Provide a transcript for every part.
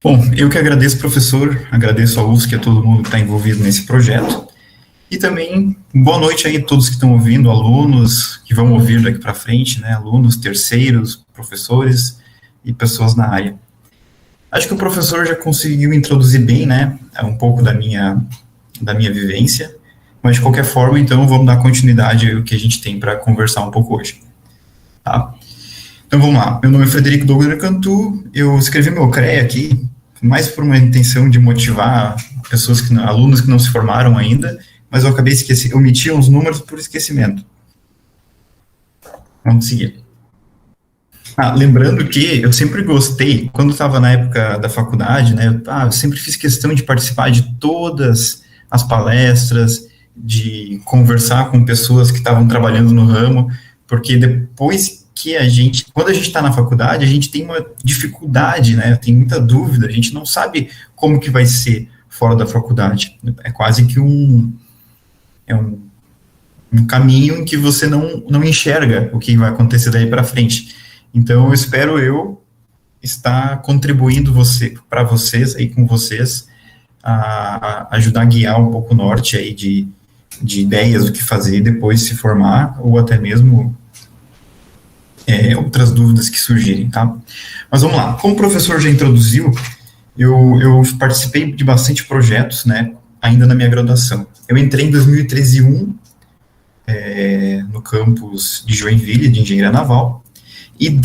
Bom, eu que agradeço, professor, agradeço ao UFSC, a todo mundo que está envolvido nesse projeto, e também boa noite aí a todos que estão ouvindo, alunos que vão ouvir daqui para frente, né, alunos, terceiros, professores e pessoas na área. Acho que o professor já conseguiu introduzir bem, né, um pouco da minha vivência, mas de qualquer forma, então, vamos dar continuidade ao que a gente tem para conversar um pouco hoje, tá? Então, vamos lá. Meu nome é Frederico Douglas Cantu, eu escrevi meu CREA aqui, mais por uma intenção de motivar alunos que não se formaram ainda, mas eu acabei omiti uns números por esquecimento. Vamos seguir. Lembrando que eu sempre gostei, quando estava na época da faculdade, né, eu sempre fiz questão de participar de todas as palestras, de conversar com pessoas que estavam trabalhando no ramo, porque depois quando a gente está na faculdade, a gente tem uma dificuldade, né, tem muita dúvida, a gente não sabe como que vai ser fora da faculdade. É quase que um caminho em que você não enxerga o que vai acontecer daí para frente. Então, eu espero estar contribuindo para vocês, aí com vocês, a ajudar a guiar um pouco o norte aí de ideias do que fazer depois de se formar, ou até mesmo outras dúvidas que surgirem, tá? Mas vamos lá. Como o professor já introduziu, eu participei de bastante projetos, né, ainda na minha graduação. Eu entrei em 2013 no campus de Joinville, de Engenharia Naval, e no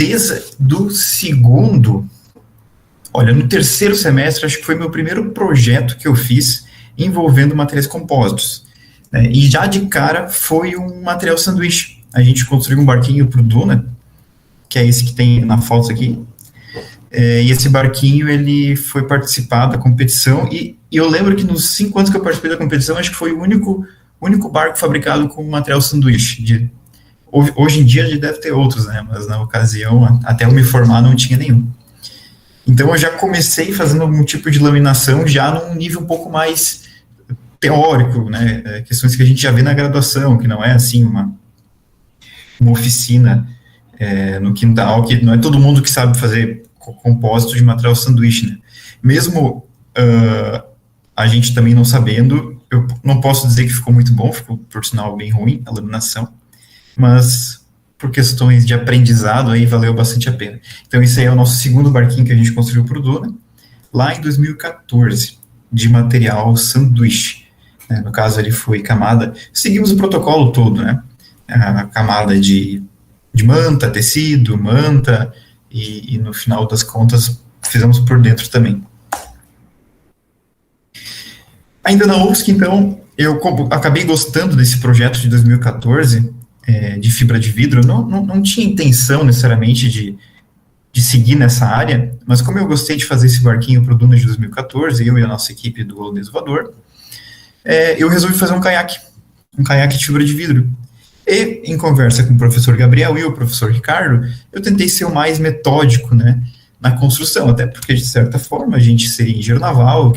terceiro semestre, acho que foi meu primeiro projeto que eu fiz envolvendo materiais compósitos, né, e já de cara foi um material sanduíche. A gente construiu um barquinho para o Duna, que é esse que tem na foto aqui, e esse barquinho, ele foi participar da competição, e eu lembro que nos 5 anos que eu participei da competição, acho que foi o único barco fabricado com material sanduíche. Hoje em dia já deve ter outros, né, mas na ocasião, até eu me formar, não tinha nenhum. Então eu já comecei fazendo algum tipo de laminação, já num nível um pouco mais teórico, né, questões que a gente já vê na graduação, que não é assim uma oficina no quintal, que não é todo mundo que sabe fazer compósito de material sanduíche, né? Mesmo a gente também não sabendo, eu não posso dizer que ficou muito bom, ficou, por sinal, bem ruim a laminação, mas por questões de aprendizado aí valeu bastante a pena. Então esse aí é o nosso segundo barquinho que a gente construiu para o Duna, lá em 2014, de material sanduíche, né? No caso ele foi camada, seguimos o protocolo todo, né? A camada de manta, tecido, manta, e no final das contas fizemos por dentro também. Ainda na UFSC, então, eu acabei gostando desse projeto de 2014, de fibra de vidro. Não tinha intenção necessariamente de seguir nessa área, mas como eu gostei de fazer esse barquinho para o Duna de 2014, eu e a nossa equipe do Holandês Voador, eu resolvi fazer um caiaque de fibra de vidro. E, em conversa com o professor Gabriel e o professor Ricardo, eu tentei ser o mais metódico, né, na construção, até porque, de certa forma, a gente seria engenheiro naval,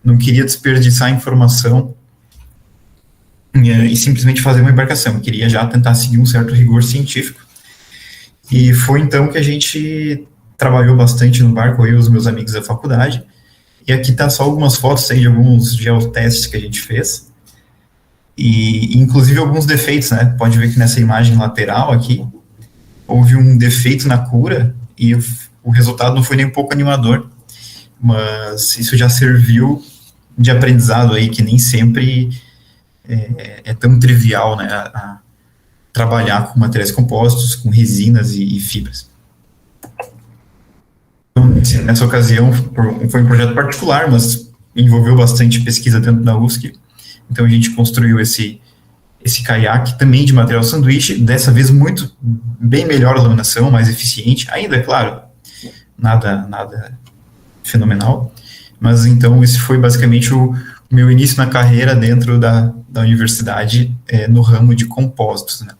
não queria desperdiçar informação e simplesmente fazer uma embarcação, eu queria já tentar seguir um certo rigor científico. E foi então que a gente trabalhou bastante no barco, eu e os meus amigos da faculdade, e aqui está só algumas fotos aí de alguns geotestes que a gente fez, e inclusive alguns defeitos, né? Pode ver que nessa imagem lateral aqui houve um defeito na cura e o resultado não foi nem um pouco animador, mas isso já serviu de aprendizado aí, que nem sempre é tão trivial, né, a trabalhar com materiais compostos, com resinas e fibras. Então, nessa ocasião foi um projeto particular, mas envolveu bastante pesquisa dentro da UFSC. Então a gente construiu esse caiaque também de material sanduíche, dessa vez bem melhor a laminação, mais eficiente, ainda, é claro, nada fenomenal, mas então esse foi basicamente o meu início na carreira dentro da universidade, no ramo de compósitos, né.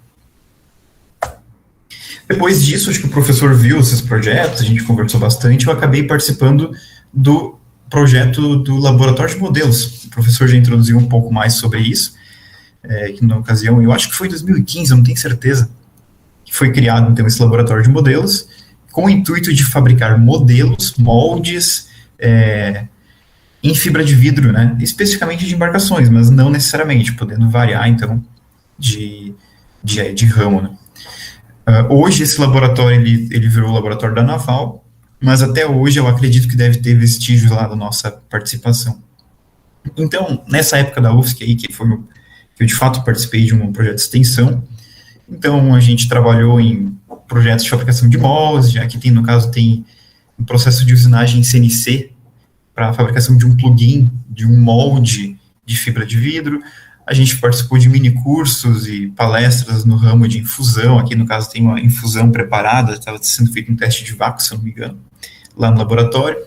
Depois disso, acho que o professor viu esses projetos, a gente conversou bastante, eu acabei participando do projeto do laboratório de modelos. O professor já introduziu um pouco mais sobre isso, que na ocasião, eu acho que foi em 2015, eu não tenho certeza, que foi criado, então, esse laboratório de modelos, com o intuito de fabricar modelos, moldes, em fibra de vidro, né, especificamente de embarcações, mas não necessariamente, podendo variar, então, de ramo, né. Hoje esse laboratório, ele virou o laboratório da Naval, mas até hoje eu acredito que deve ter vestígios lá da nossa participação. Então, nessa época da UFSC aí, que eu de fato participei de um projeto de extensão, então a gente trabalhou em projetos de fabricação de moldes, já que tem, no caso, tem um processo de usinagem CNC para a fabricação de um plugin, de um molde de fibra de vidro. A gente participou de mini cursos e palestras no ramo de infusão, aqui no caso tem uma infusão preparada, estava sendo feito um teste de vácuo, se eu não me engano, lá no laboratório.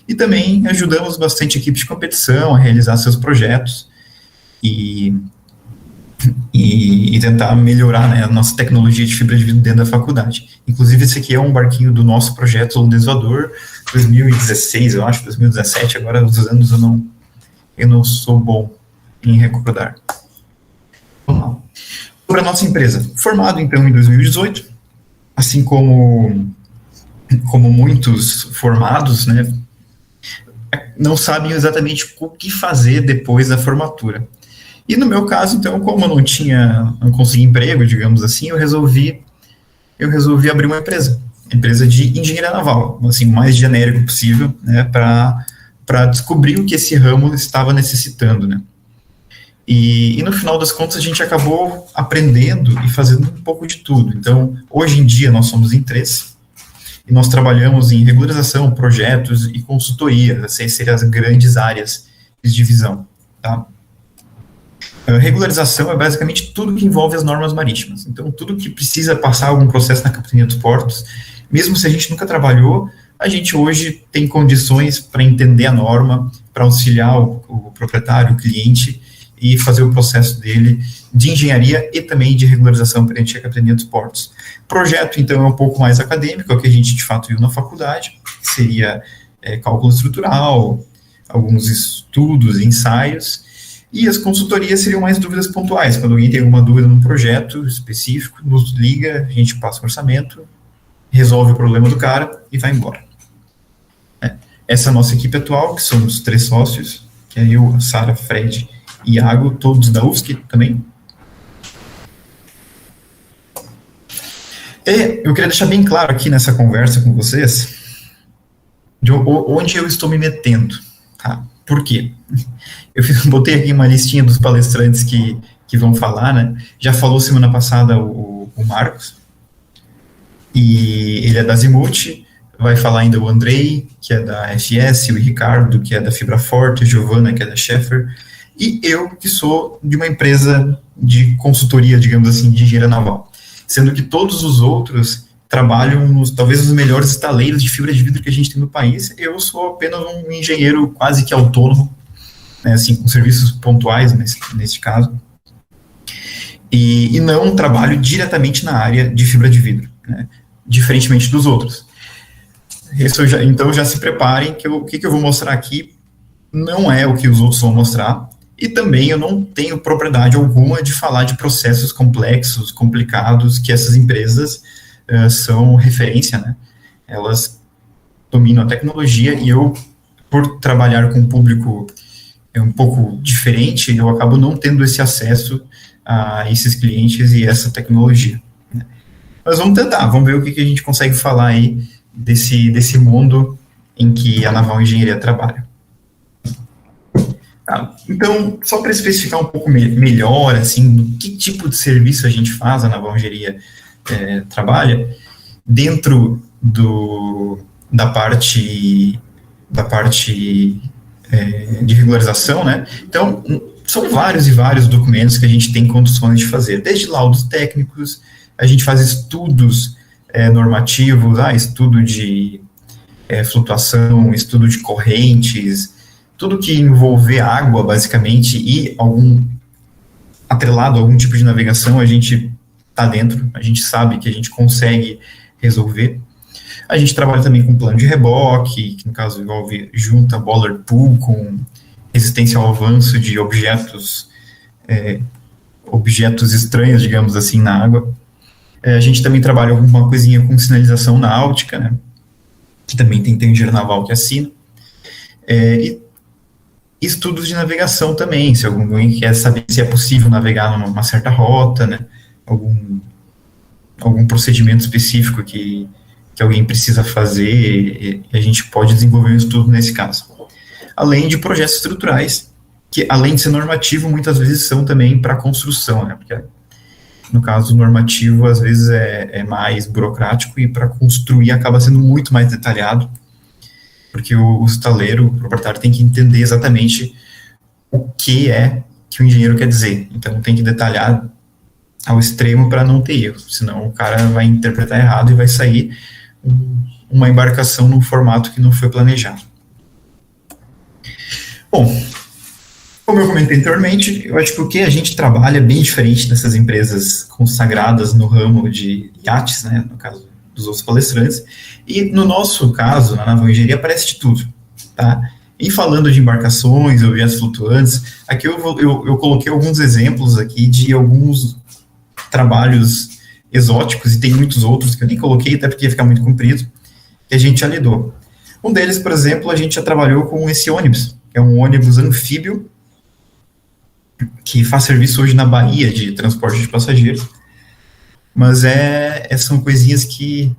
E também ajudamos bastante equipes de competição a realizar seus projetos e tentar melhorar, né, a nossa tecnologia de fibra de vidro dentro da faculdade. Inclusive, esse aqui é um barquinho do nosso projeto Holandês Voador, 2016, eu acho, 2017, agora os anos eu não sou bom em recordar. Vamos lá. Sobre a nossa empresa. Formado, então, em 2018, assim como muitos formados, né, não sabem exatamente o que fazer depois da formatura. E no meu caso, então, como eu não consegui emprego, digamos assim, eu resolvi abrir uma empresa de engenharia naval, assim, o mais genérico possível, né, para descobrir o que esse ramo estava necessitando, né. E no final das contas a gente acabou aprendendo e fazendo um pouco de tudo. Então, hoje em dia nós somos em 3, e nós trabalhamos em regularização, projetos e consultoria, essas seriam as grandes áreas de divisão, tá? A regularização é basicamente tudo que envolve as normas marítimas. Então, tudo que precisa passar algum processo na Capitania dos Portos, mesmo se a gente nunca trabalhou, a gente hoje tem condições para entender a norma, para auxiliar o proprietário, o cliente, e fazer o processo dele de engenharia e também de regularização perante a Capitania dos Portos. Projeto, então, é um pouco mais acadêmico, é o que a gente, de fato, viu na faculdade, seria cálculo estrutural, alguns estudos, ensaios, e as consultorias seriam mais dúvidas pontuais. Quando alguém tem alguma dúvida num projeto específico, nos liga, a gente passa o orçamento, resolve o problema do cara e vai embora. Essa é a nossa equipe atual, que somos 3 sócios, que é eu, a Sara, Fred e Iago, todos da UFSC também. Eu queria deixar bem claro aqui nessa conversa com vocês de onde eu estou me metendo, tá? Por quê? Eu botei aqui uma listinha dos palestrantes que vão falar, né? Já falou semana passada o Marcos, e ele é da Azimuth, vai falar ainda o Andrei, que é da FS, o Ricardo, que é da Fibra Forte, a Giovana, que é da Schaeffer, e eu, que sou de uma empresa de consultoria, digamos assim, de engenharia naval. Sendo que todos os outros trabalham talvez os melhores estaleiros de fibra de vidro que a gente tem no país. Eu sou apenas um engenheiro quase que autônomo, né, assim, com serviços pontuais nesse caso, e não trabalho diretamente na área de fibra de vidro, né, diferentemente dos outros. Então já se preparem que o que eu vou mostrar aqui não é o que os outros vão mostrar, e também eu não tenho propriedade alguma de falar de processos complexos, complicados, que essas empresas são referência, né? Elas dominam a tecnologia, e eu, por trabalhar com um público um pouco diferente, eu acabo não tendo esse acesso a esses clientes e essa tecnologia, né? Mas vamos tentar, vamos ver o que a gente consegue falar aí desse mundo em que a Naval Engenharia trabalha. Tá, então, só para especificar um pouco melhor, assim, do que tipo de serviço a gente faz, a Naval Engenharia trabalha, dentro da parte de regularização, né? Então, são vários e vários documentos que a gente tem condições de fazer, desde laudos técnicos, a gente faz estudos normativos, estudo de flutuação, estudo de correntes, tudo que envolver água, basicamente, e atrelado a algum tipo de navegação, a gente está dentro, a gente sabe que a gente consegue resolver. A gente trabalha também com plano de reboque, que no caso envolve junta bollard pull com resistência ao avanço de objetos estranhos, digamos assim, na água. A gente também trabalha alguma coisinha com sinalização náutica, né, que também tem engenheiro naval que assina. E estudos de navegação também, se alguém quer saber se é possível navegar numa certa rota, né, algum procedimento específico que alguém precisa fazer, e a gente pode desenvolver um estudo nesse caso. Além de projetos estruturais, que além de ser normativo, muitas vezes são também para construção, né, porque no caso normativo, às vezes é mais burocrático, e para construir acaba sendo muito mais detalhado, porque o estaleiro, o proprietário, tem que entender exatamente o que é que o engenheiro quer dizer. Então, tem que detalhar ao extremo para não ter erro, senão o cara vai interpretar errado e vai sair uma embarcação num formato que não foi planejado. Bom, como eu comentei anteriormente, eu acho que o que a gente trabalha é bem diferente dessas empresas consagradas no ramo de iates, né, no caso dos outros palestrantes, e no nosso caso, na Naval Engenharia, aparece de tudo, tá? E falando de embarcações, objetos flutuantes, aqui eu coloquei alguns exemplos aqui de alguns trabalhos exóticos, e tem muitos outros que eu nem coloquei, até porque ia ficar muito comprido, que a gente já lidou. Um deles, por exemplo, a gente já trabalhou com esse ônibus, que é um ônibus anfíbio, que faz serviço hoje na Bahia de transporte de passageiros, mas são coisinhas que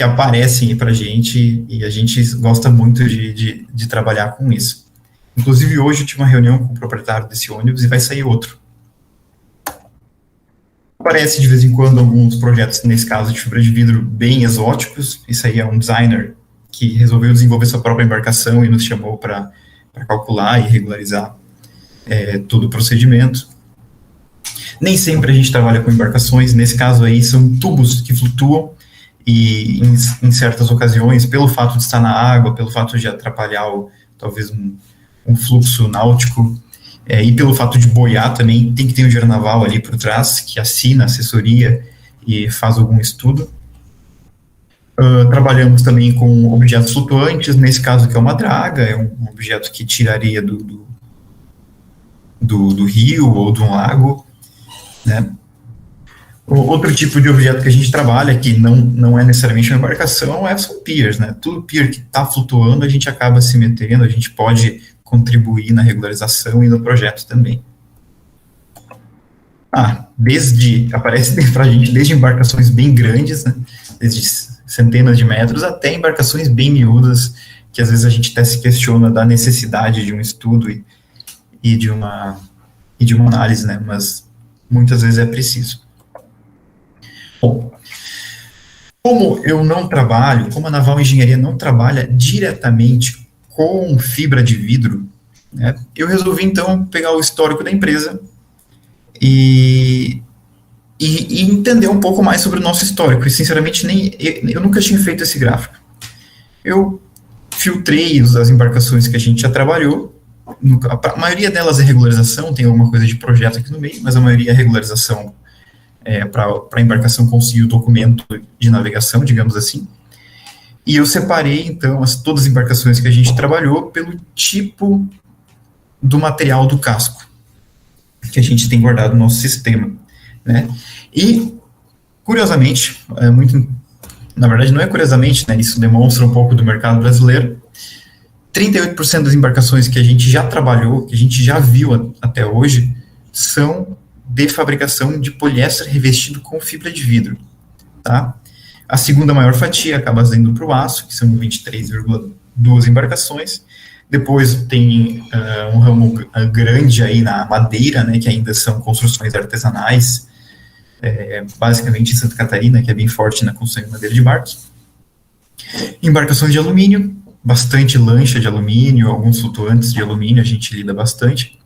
aparecem para a gente, e a gente gosta muito de trabalhar com isso. Inclusive, hoje eu tive uma reunião com o proprietário desse ônibus e vai sair outro. Aparece de vez em quando alguns projetos, nesse caso de fibra de vidro, bem exóticos. Isso aí é um designer que resolveu desenvolver sua própria embarcação e nos chamou para calcular e regularizar todo o procedimento. Nem sempre a gente trabalha com embarcações, nesse caso aí são tubos que flutuam, e em certas ocasiões, pelo fato de estar na água, pelo fato de atrapalhar talvez um fluxo náutico, e pelo fato de boiar também, tem que ter um engenheiro naval ali por trás, que assina assessoria e faz algum estudo. Trabalhamos também com objetos flutuantes, nesse caso que é uma draga, é um objeto que tira areia do rio ou de um lago, né? Outro tipo de objeto que a gente trabalha, que não é necessariamente uma embarcação, são piers, né? Tudo pier que está flutuando, a gente acaba se metendo, a gente pode contribuir na regularização e no projeto também. Aparece para a gente desde embarcações bem grandes, né? Desde centenas de metros, até embarcações bem miúdas, que às vezes a gente até se questiona da necessidade de um estudo e de uma análise, né? Mas muitas vezes é preciso. Bom, como a Naval Engenharia não trabalha diretamente com fibra de vidro, né, eu resolvi, então, pegar o histórico da empresa e entender um pouco mais sobre o nosso histórico. E, sinceramente, eu nunca tinha feito esse gráfico. Eu filtrei as embarcações que a gente já trabalhou. A maioria delas é regularização, tem alguma coisa de projeto aqui no meio, mas a maioria é regularização, para a embarcação conseguir o documento de navegação, digamos assim. E eu separei, então, todas as embarcações que a gente trabalhou pelo tipo do material do casco que a gente tem guardado no nosso sistema, né? E, curiosamente, na verdade não é curiosamente, né, isso demonstra um pouco do mercado brasileiro, 38% das embarcações que a gente já trabalhou, que a gente já viu até hoje, são de fabricação de poliéster revestido com fibra de vidro, tá? A segunda maior fatia acaba indo para o aço, que são 23,2 embarcações. Depois tem um ramo grande aí na madeira, né, que ainda são construções artesanais, basicamente em Santa Catarina, que é bem forte na construção de madeira de barcos. Embarcações de alumínio, bastante lancha de alumínio, alguns flutuantes de alumínio, a gente lida bastante.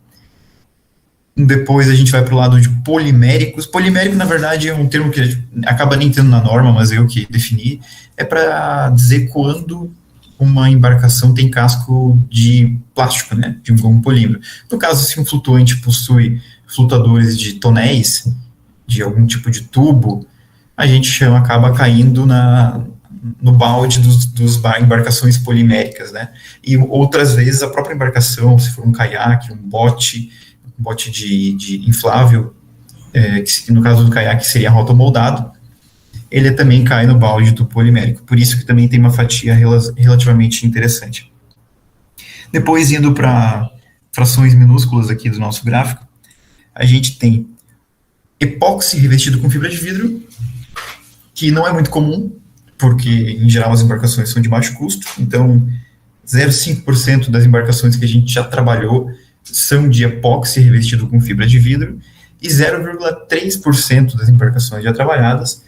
Depois a gente vai para o lado de poliméricos. Polimérico, na verdade, é um termo que acaba nem tendo na norma, mas eu que defini. É para dizer quando uma embarcação tem casco de plástico, né, de um gomo polímero. No caso, se um flutuante possui flutuadores de tonéis, de algum tipo de tubo, a gente acaba caindo no balde dos embarcações poliméricas, né. E outras vezes a própria embarcação, se for um caiaque, um bote de inflável, que no caso do caiaque seria rotomoldado, ele também cai no balde do polimérico, por isso que também tem uma fatia relativamente interessante. Depois, indo para frações minúsculas aqui do nosso gráfico, a gente tem epóxi revestido com fibra de vidro, que não é muito comum, porque, em geral, as embarcações são de baixo custo, então 0,5% das embarcações que a gente já trabalhou são de epóxi revestido com fibra de vidro, e 0,3% das embarcações já trabalhadas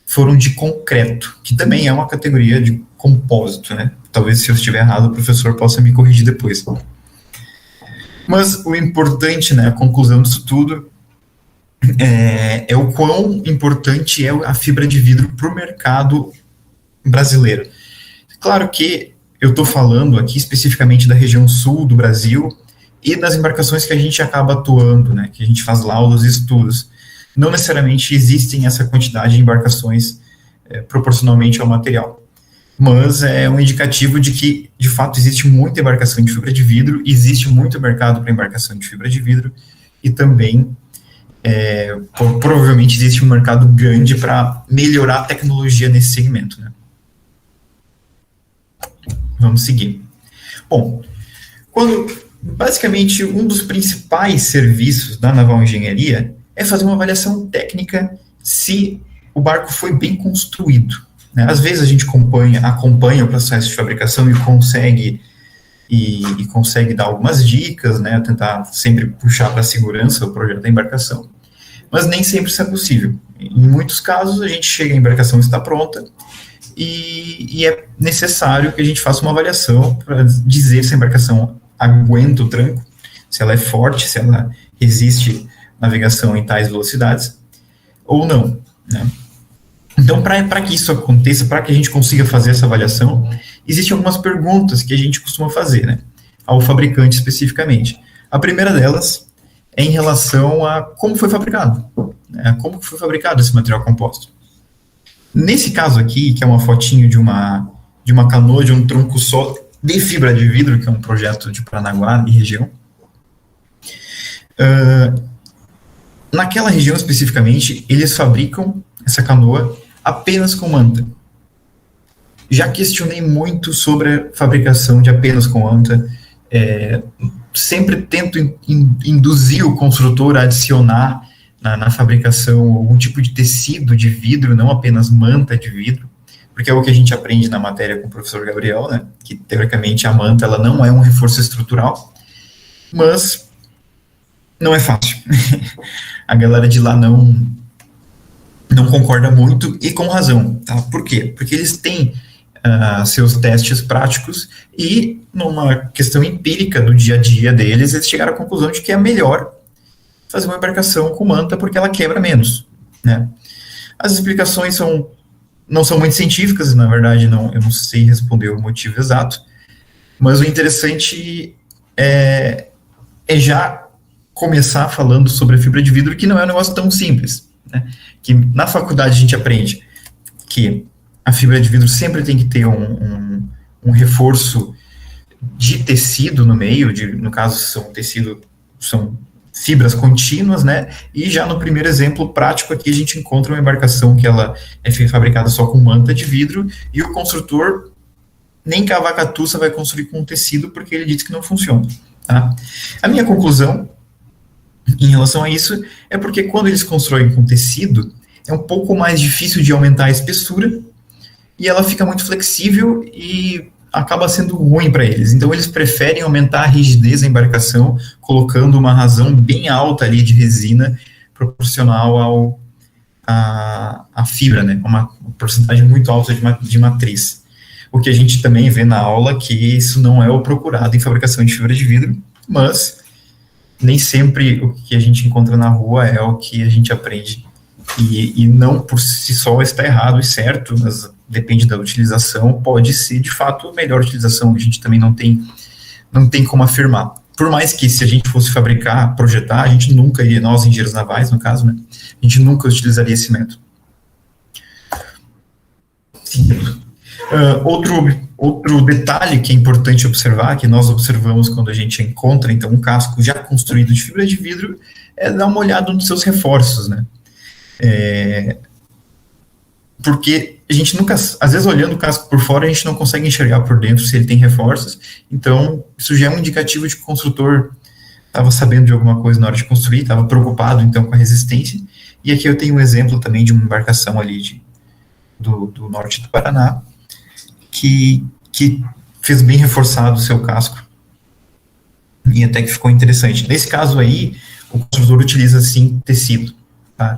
foram de concreto, que também é uma categoria de compósito, né? Talvez, se eu estiver errado, o professor possa me corrigir depois. Mas o importante, né, a conclusão disso tudo, é o quão importante é a fibra de vidro para o mercado brasileiro. Claro que eu estou falando aqui especificamente da região sul do Brasil e das embarcações que a gente acaba atuando, né, que a gente faz laudos e estudos. Não necessariamente existem essa quantidade de embarcações proporcionalmente ao material, mas é um indicativo de que, de fato, existe muita embarcação de fibra de vidro, existe muito mercado para embarcação de fibra de vidro, e também, provavelmente, existe um mercado grande para melhorar a tecnologia nesse segmento, né? Vamos seguir. Bom, basicamente, um dos principais serviços da naval engenharia é fazer uma avaliação técnica se o barco foi bem construído, né? Às vezes a gente acompanha o processo de fabricação e consegue dar algumas dicas, né? Tentar sempre puxar para a segurança o projeto da embarcação, mas nem sempre isso é possível. Em muitos casos, a gente chega, a embarcação está pronta, e é necessário que a gente faça uma avaliação para dizer se a embarcação aguenta o tranco, se ela é forte, se ela resiste navegação em tais velocidades, ou não, né? Então, para que isso aconteça, para que a gente consiga fazer essa avaliação, existem algumas perguntas que a gente costuma fazer, né, ao fabricante especificamente. A primeira delas é em relação a como foi fabricado, né, como foi fabricado esse material composto. Nesse caso aqui, que é uma fotinho de uma canoa de um tronco só de fibra de vidro, que é um projeto de Paranaguá e região, naquela região especificamente, eles fabricam essa canoa apenas com manta. Já questionei muito sobre a fabricação de apenas com manta, sempre tento induzir o construtor a adicionar na fabricação algum tipo de tecido de vidro, não apenas manta de vidro, porque é o que a gente aprende na matéria com o professor Gabriel, né, que teoricamente a manta ela não é um reforço estrutural, mas não é fácil. A galera de lá não concorda muito, e com razão, tá? Por quê? Porque eles têm seus testes práticos, e numa questão empírica do dia a dia deles, eles chegaram à conclusão de que é melhor fazer uma embarcação com manta porque ela quebra menos, né? As explicações não são muito científicas, na verdade, eu não sei responder o motivo exato, mas o interessante é já começar falando sobre a fibra de vidro, que não é um negócio tão simples, né? Que na faculdade a gente aprende que a fibra de vidro sempre tem que ter um reforço de tecido no meio, no caso são fibras contínuas, né? E já no primeiro exemplo prático aqui a gente encontra uma embarcação que ela é fabricada só com manta de vidro, e o construtor nem cavacatuça vai construir com tecido porque ele diz que não funciona, tá? A minha conclusão em relação a isso é porque quando eles constroem com tecido, é um pouco mais difícil de aumentar a espessura, e ela fica muito flexível e acaba sendo ruim para eles. Então, eles preferem aumentar a rigidez da embarcação, colocando uma razão bem alta ali de resina, proporcional à fibra, né? Uma porcentagem muito alta de matriz. O que a gente também vê na aula, que isso não é o procurado em fabricação de fibra de vidro, mas nem sempre o que a gente encontra na rua é o que a gente aprende, e não por si só está errado e certo, mas depende da utilização, pode ser de fato a melhor utilização, a gente também não tem como afirmar. Por mais que, se a gente fosse fabricar, projetar, a gente nunca iria, nós engenheiros navais no caso, né, a gente nunca utilizaria esse método. Outro detalhe que é importante observar, que nós observamos quando a gente encontra, então, um casco já construído de fibra de vidro, é dar uma olhada nos seus reforços, né? Porque a gente nunca, às vezes olhando o casco por fora, a gente não consegue enxergar por dentro se ele tem reforços, então isso já é um indicativo de que o construtor estava sabendo de alguma coisa na hora de construir, estava preocupado então com a resistência, e aqui eu tenho um exemplo também de uma embarcação ali do norte do Paraná, que fez bem reforçado o seu casco, e até que ficou interessante. Nesse caso aí, o construtor utiliza, sim, tecido, tá?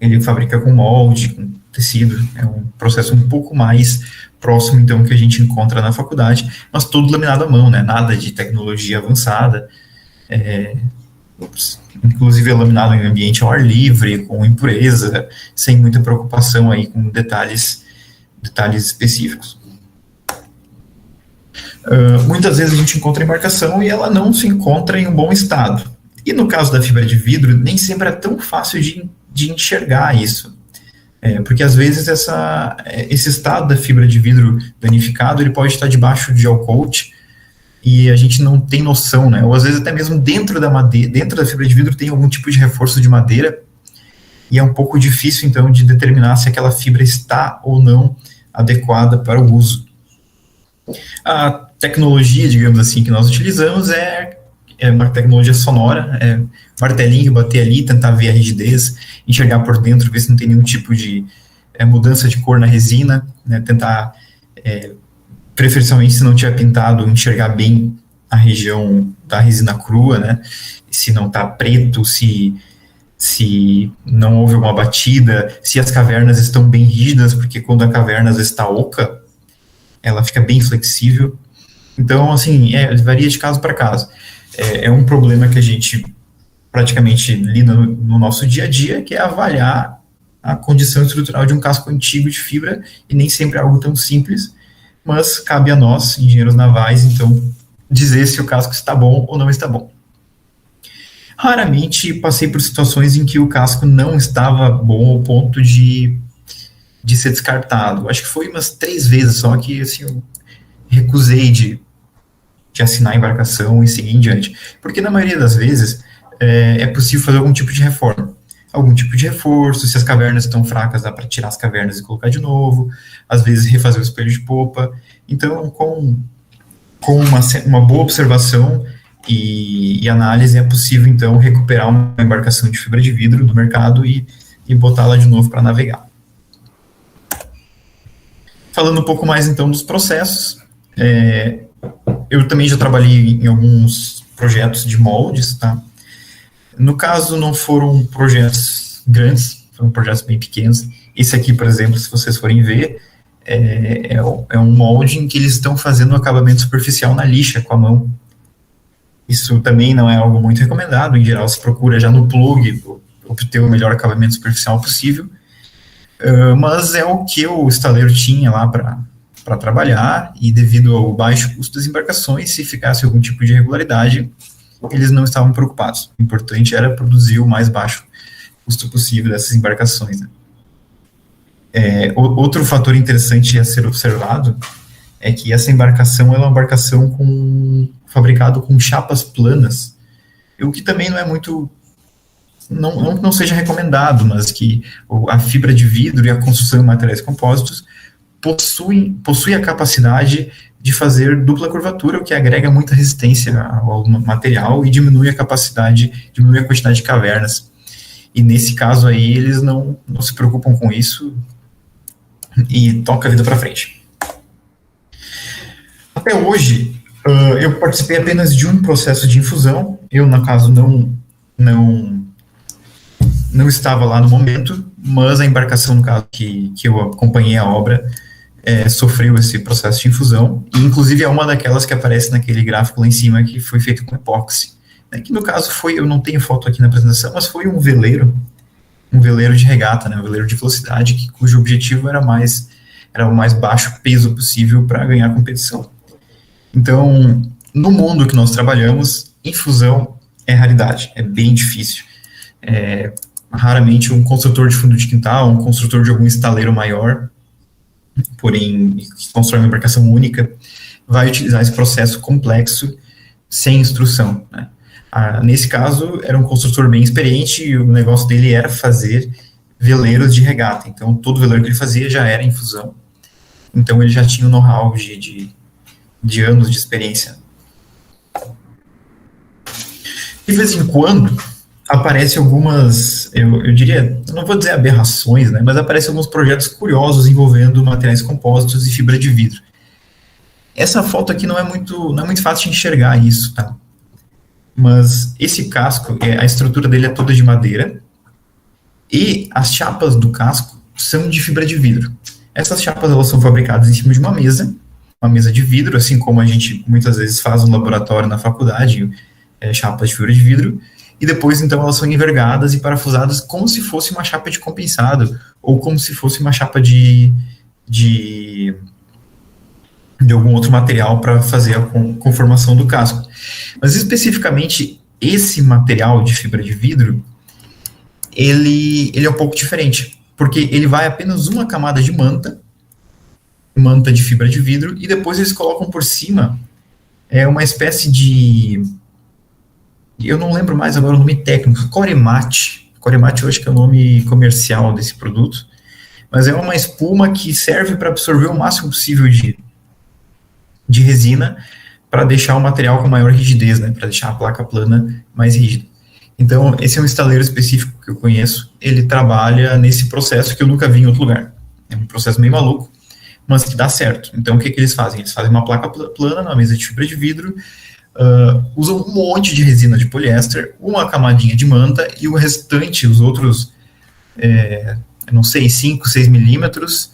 Ele fabrica com molde, com tecido, é um processo um pouco mais próximo, então, que a gente encontra na faculdade, mas tudo laminado à mão, né? Nada de tecnologia avançada, inclusive é laminado em ambiente ao ar livre, com impureza, sem muita preocupação aí com detalhes específicos. Muitas vezes a gente encontra a embarcação e ela não se encontra em um bom estado. E no caso da fibra de vidro, nem sempre é tão fácil de enxergar isso. Porque às vezes esse estado da fibra de vidro danificado, ele pode estar debaixo de gel coat e a gente não tem noção, né? Ou às vezes até mesmo dentro da fibra de vidro tem algum tipo de reforço de madeira e é um pouco difícil então de determinar se aquela fibra está ou não adequada para o uso. A tecnologia, digamos assim, que nós utilizamos é uma tecnologia sonora, martelinho, bater ali, tentar ver a rigidez, enxergar por dentro, ver se não tem nenhum tipo de mudança de cor na resina, né, tentar, preferencialmente, se não tiver pintado, enxergar bem a região da resina crua, né, se não está preto, se não houve alguma batida, se as cavernas estão bem rígidas, porque quando a caverna está oca, ela fica bem flexível. Então, assim, varia de caso para caso. É um problema que a gente praticamente lida no nosso dia a dia, que é avaliar a condição estrutural de um casco antigo de fibra, e nem sempre é algo tão simples, mas cabe a nós, engenheiros navais, então, dizer se o casco está bom ou não está bom. Raramente passei por situações em que o casco não estava bom ao ponto de ser descartado. Acho que foi umas 3 vezes só que, assim, eu recusei de assinar a embarcação e seguir em diante. Porque, na maioria das vezes, é possível fazer algum tipo de reforma. Algum tipo de reforço, se as cavernas estão fracas, dá para tirar as cavernas e colocar de novo, às vezes refazer o espelho de popa. Então, com uma boa observação e análise, é possível, então, recuperar uma embarcação de fibra de vidro do mercado e botá-la de novo para navegar. Falando um pouco mais, então, dos processos, eu também já trabalhei em alguns projetos de moldes, tá? No caso, não foram projetos grandes, foram projetos bem pequenos. Esse aqui, por exemplo, se vocês forem ver, é um molde em que eles estão fazendo um acabamento superficial na lixa com a mão. Isso também não é algo muito recomendado, em geral se procura já no plug obter o melhor acabamento superficial possível, mas é o que o estaleiro tinha lá para trabalhar, e devido ao baixo custo das embarcações, se ficasse algum tipo de irregularidade, eles não estavam preocupados. O importante era produzir o mais baixo custo possível dessas embarcações, né? Outro fator interessante a ser observado é que essa embarcação é uma embarcação fabricada com chapas planas, o que também não é muito, não seja recomendado, mas que a fibra de vidro e a construção em materiais compósitos possui a capacidade de fazer dupla curvatura, o que agrega muita resistência ao material e diminui a quantidade de cavernas. E nesse caso aí, eles não se preocupam com isso e toca a vida para frente. Até hoje, eu participei apenas de um processo de infusão. Eu, no caso, não estava lá no momento, mas a embarcação, no caso, que eu acompanhei a obra, sofreu esse processo de infusão, e inclusive é uma daquelas que aparece naquele gráfico lá em cima, que foi feito com epóxi, né, que no caso eu não tenho foto aqui na apresentação, mas foi um veleiro de regata, né, um veleiro de velocidade, cujo objetivo era o mais baixo peso possível para ganhar a competição. Então, no mundo que nós trabalhamos, infusão é raridade, é bem difícil. Raramente um construtor de fundo de quintal, um construtor de algum estaleiro maior, porém, que constrói uma embarcação única, vai utilizar esse processo complexo sem instrução, né? Nesse caso, era um construtor bem experiente, e o negócio dele era fazer veleiros de regata. Então, todo veleiro que ele fazia já era em fusão. Então, ele já tinha um know-how de anos de experiência. De vez em quando, aparecem algumas, eu diria, eu não vou dizer aberrações, né, mas aparecem alguns projetos curiosos envolvendo materiais compósitos e fibra de vidro. Essa foto aqui não é muito fácil de enxergar isso, tá? Mas esse casco, a estrutura dele é toda de madeira e as chapas do casco são de fibra de vidro. Essas chapas, elas são fabricadas em cima de uma mesa de vidro, assim como a gente muitas vezes faz no laboratório na faculdade, chapas de fibra de vidro, e depois, então, elas são envergadas e parafusadas como se fosse uma chapa de compensado, ou como se fosse uma chapa de algum outro material para fazer a conformação do casco. Mas, especificamente, esse material de fibra de vidro, ele é um pouco diferente, porque ele vai apenas uma camada de manta de fibra de vidro, e depois eles colocam por cima uma espécie de... Eu não lembro mais agora o nome técnico, coremate. Coremate eu acho que é o nome comercial desse produto, mas é uma espuma que serve para absorver o máximo possível de resina para deixar o material com maior rigidez, né, para deixar a placa plana mais rígida. Então, esse é um estaleiro específico que eu conheço, ele trabalha nesse processo que eu nunca vi em outro lugar. É um processo meio maluco, mas que dá certo. Então, o que eles fazem? Eles fazem uma placa plana numa mesa de fibra de vidro, usam um monte de resina de poliéster, uma camadinha de manta, e o restante, os outros, não sei, 5, 6 milímetros,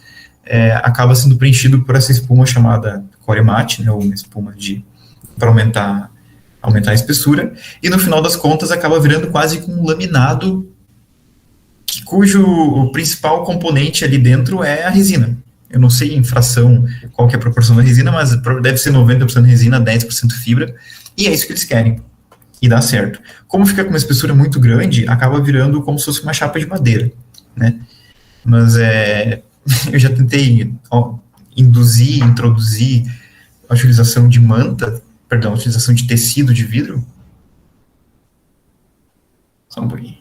acaba sendo preenchido por essa espuma chamada coremate, né, ou uma espuma para aumentar a espessura, e no final das contas acaba virando quase com um laminado, cujo principal componente ali dentro é a resina. Eu não sei em fração qual que é a proporção da resina, mas deve ser 90% resina, 10% fibra, e é isso que eles querem, e dá certo. Como fica com uma espessura muito grande, acaba virando como se fosse uma chapa de madeira, né? Mas eu já tentei introduzir a utilização de a utilização de tecido de vidro. Só um pouquinho.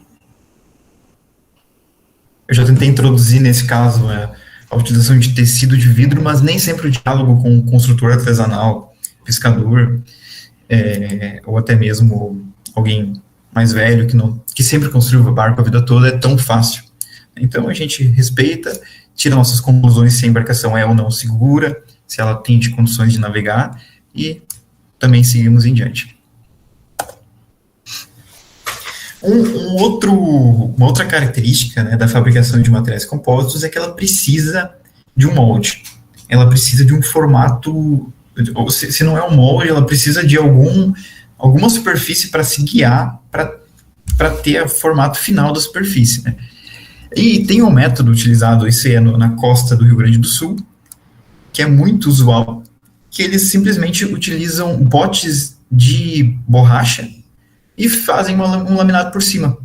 Eu já tentei introduzir, nesse caso, a utilização de tecido de vidro, mas nem sempre o diálogo com o construtor artesanal, pescador, ou até mesmo alguém mais velho que sempre construiu barco a vida toda, é tão fácil. Então a gente respeita, tira nossas conclusões se a embarcação é ou não segura, se ela tem condições de navegar, e também seguimos em diante. Uma outra característica, né, da fabricação de materiais compósitos é que ela precisa de um molde. Ela precisa de um formato, ou se não é um molde, ela precisa de alguma superfície para se guiar, para ter o formato final da superfície, né? E tem um método utilizado, isso na costa do Rio Grande do Sul, que é muito usual, que eles simplesmente utilizam botes de borracha e fazem um laminado por cima.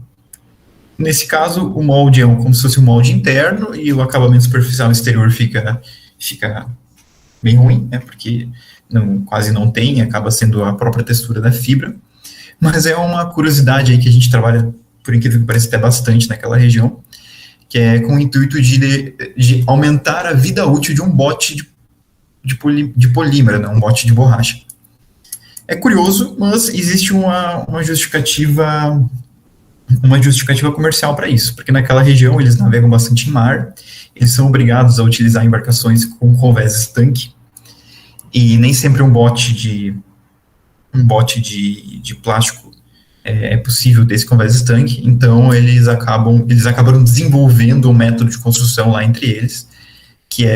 Nesse caso, o molde é como se fosse um molde interno, e o acabamento superficial exterior fica bem ruim, né, porque quase não tem, acaba sendo a própria textura da fibra. Mas é uma curiosidade aí que a gente trabalha, por incrível que pareça, até bastante naquela região, que é com o intuito de aumentar a vida útil de um bote de polímero, né, um bote de borracha. É curioso, mas existe uma justificativa comercial para isso, porque naquela região eles navegam bastante em mar, eles são obrigados a utilizar embarcações com convés estanque, e nem sempre um bote de plástico é possível ter esse convés estanque, então eles acabaram desenvolvendo um método de construção lá entre eles, que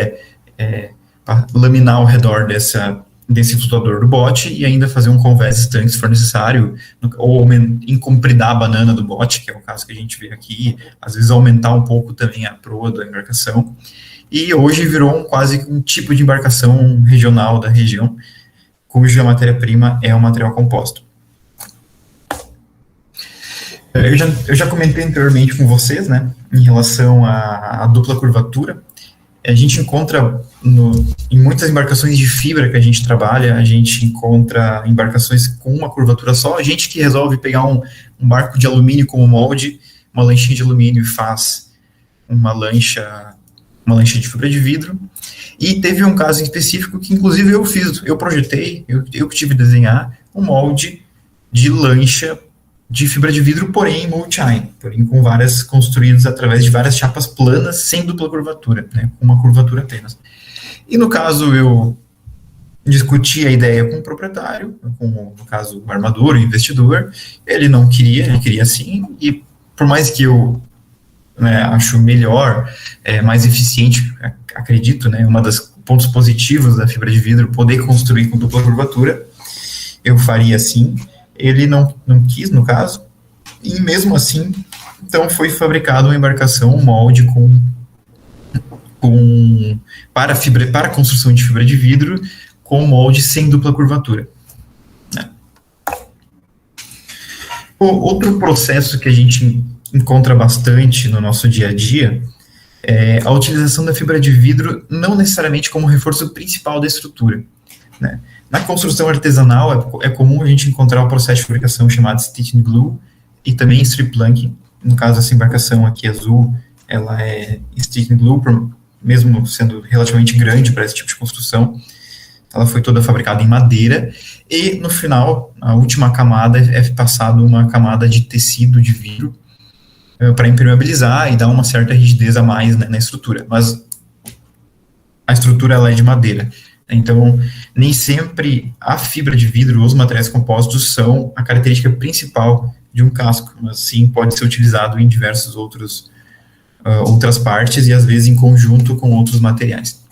laminar ao redor desse flutuador do bote e ainda fazer um convés estanque se for necessário, ou encompridar a banana do bote, que é o caso que a gente vê aqui, às vezes aumentar um pouco também a proa da embarcação, e hoje virou quase um tipo de embarcação regional da região, cuja matéria-prima é um material composto. Eu já comentei anteriormente com vocês, né, em relação à dupla curvatura. A gente encontra em muitas embarcações de fibra que a gente trabalha, a gente encontra embarcações com uma curvatura só, a gente que resolve pegar um barco de alumínio como molde, uma lanchinha de alumínio, e faz uma lancha de fibra de vidro, e teve um caso em específico que, inclusive, eu projetei, eu que tive que desenhar um molde de lancha de fibra de vidro, porém multi-eye, porém com construídos através de várias chapas planas, sem dupla curvatura, né, com uma curvatura apenas. E no caso, eu discuti a ideia com o proprietário, no caso, o armador, o investidor, ele não queria, ele queria sim, e por mais que eu, né, acho melhor, mais eficiente, acredito, né, uma das pontos positivos da fibra de vidro, poder construir com dupla curvatura, eu faria assim. Ele não quis, no caso, e mesmo assim, então foi fabricada uma embarcação, um molde para a construção de fibra de vidro, com molde sem dupla curvatura. Né? Outro processo que a gente encontra bastante no nosso dia a dia é a utilização da fibra de vidro não necessariamente como reforço principal da estrutura, né? Na construção artesanal, é comum a gente encontrar um processo de fabricação chamado stitch and glue e também strip planking. No caso, essa embarcação aqui azul, ela é stitch and glue, mesmo sendo relativamente grande para esse tipo de construção. Ela foi toda fabricada em madeira e, no final, a última camada é passado uma camada de tecido de vidro para impermeabilizar e dar uma certa rigidez a mais, né, na estrutura. Mas a estrutura ela é de madeira. Então, nem sempre a fibra de vidro ou os materiais compostos são a característica principal de um casco, mas sim pode ser utilizado em diversas outras partes e às vezes em conjunto com outros materiais.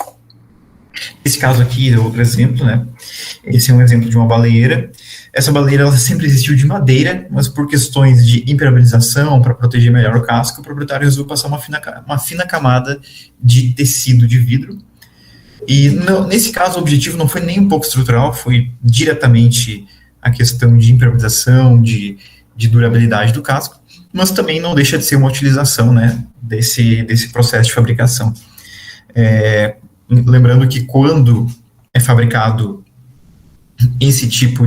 Esse caso aqui é outro exemplo, né? Esse é um exemplo de uma baleeira. Essa baleeira ela sempre existiu de madeira, mas por questões de impermeabilização, para proteger melhor o casco, o proprietário resolveu passar uma fina camada de tecido de vidro. E nesse caso o objetivo não foi nem um pouco estrutural, foi diretamente a questão de impermeabilização, de durabilidade do casco, mas também não deixa de ser uma utilização, né, desse processo de fabricação. Lembrando que quando é fabricado esse tipo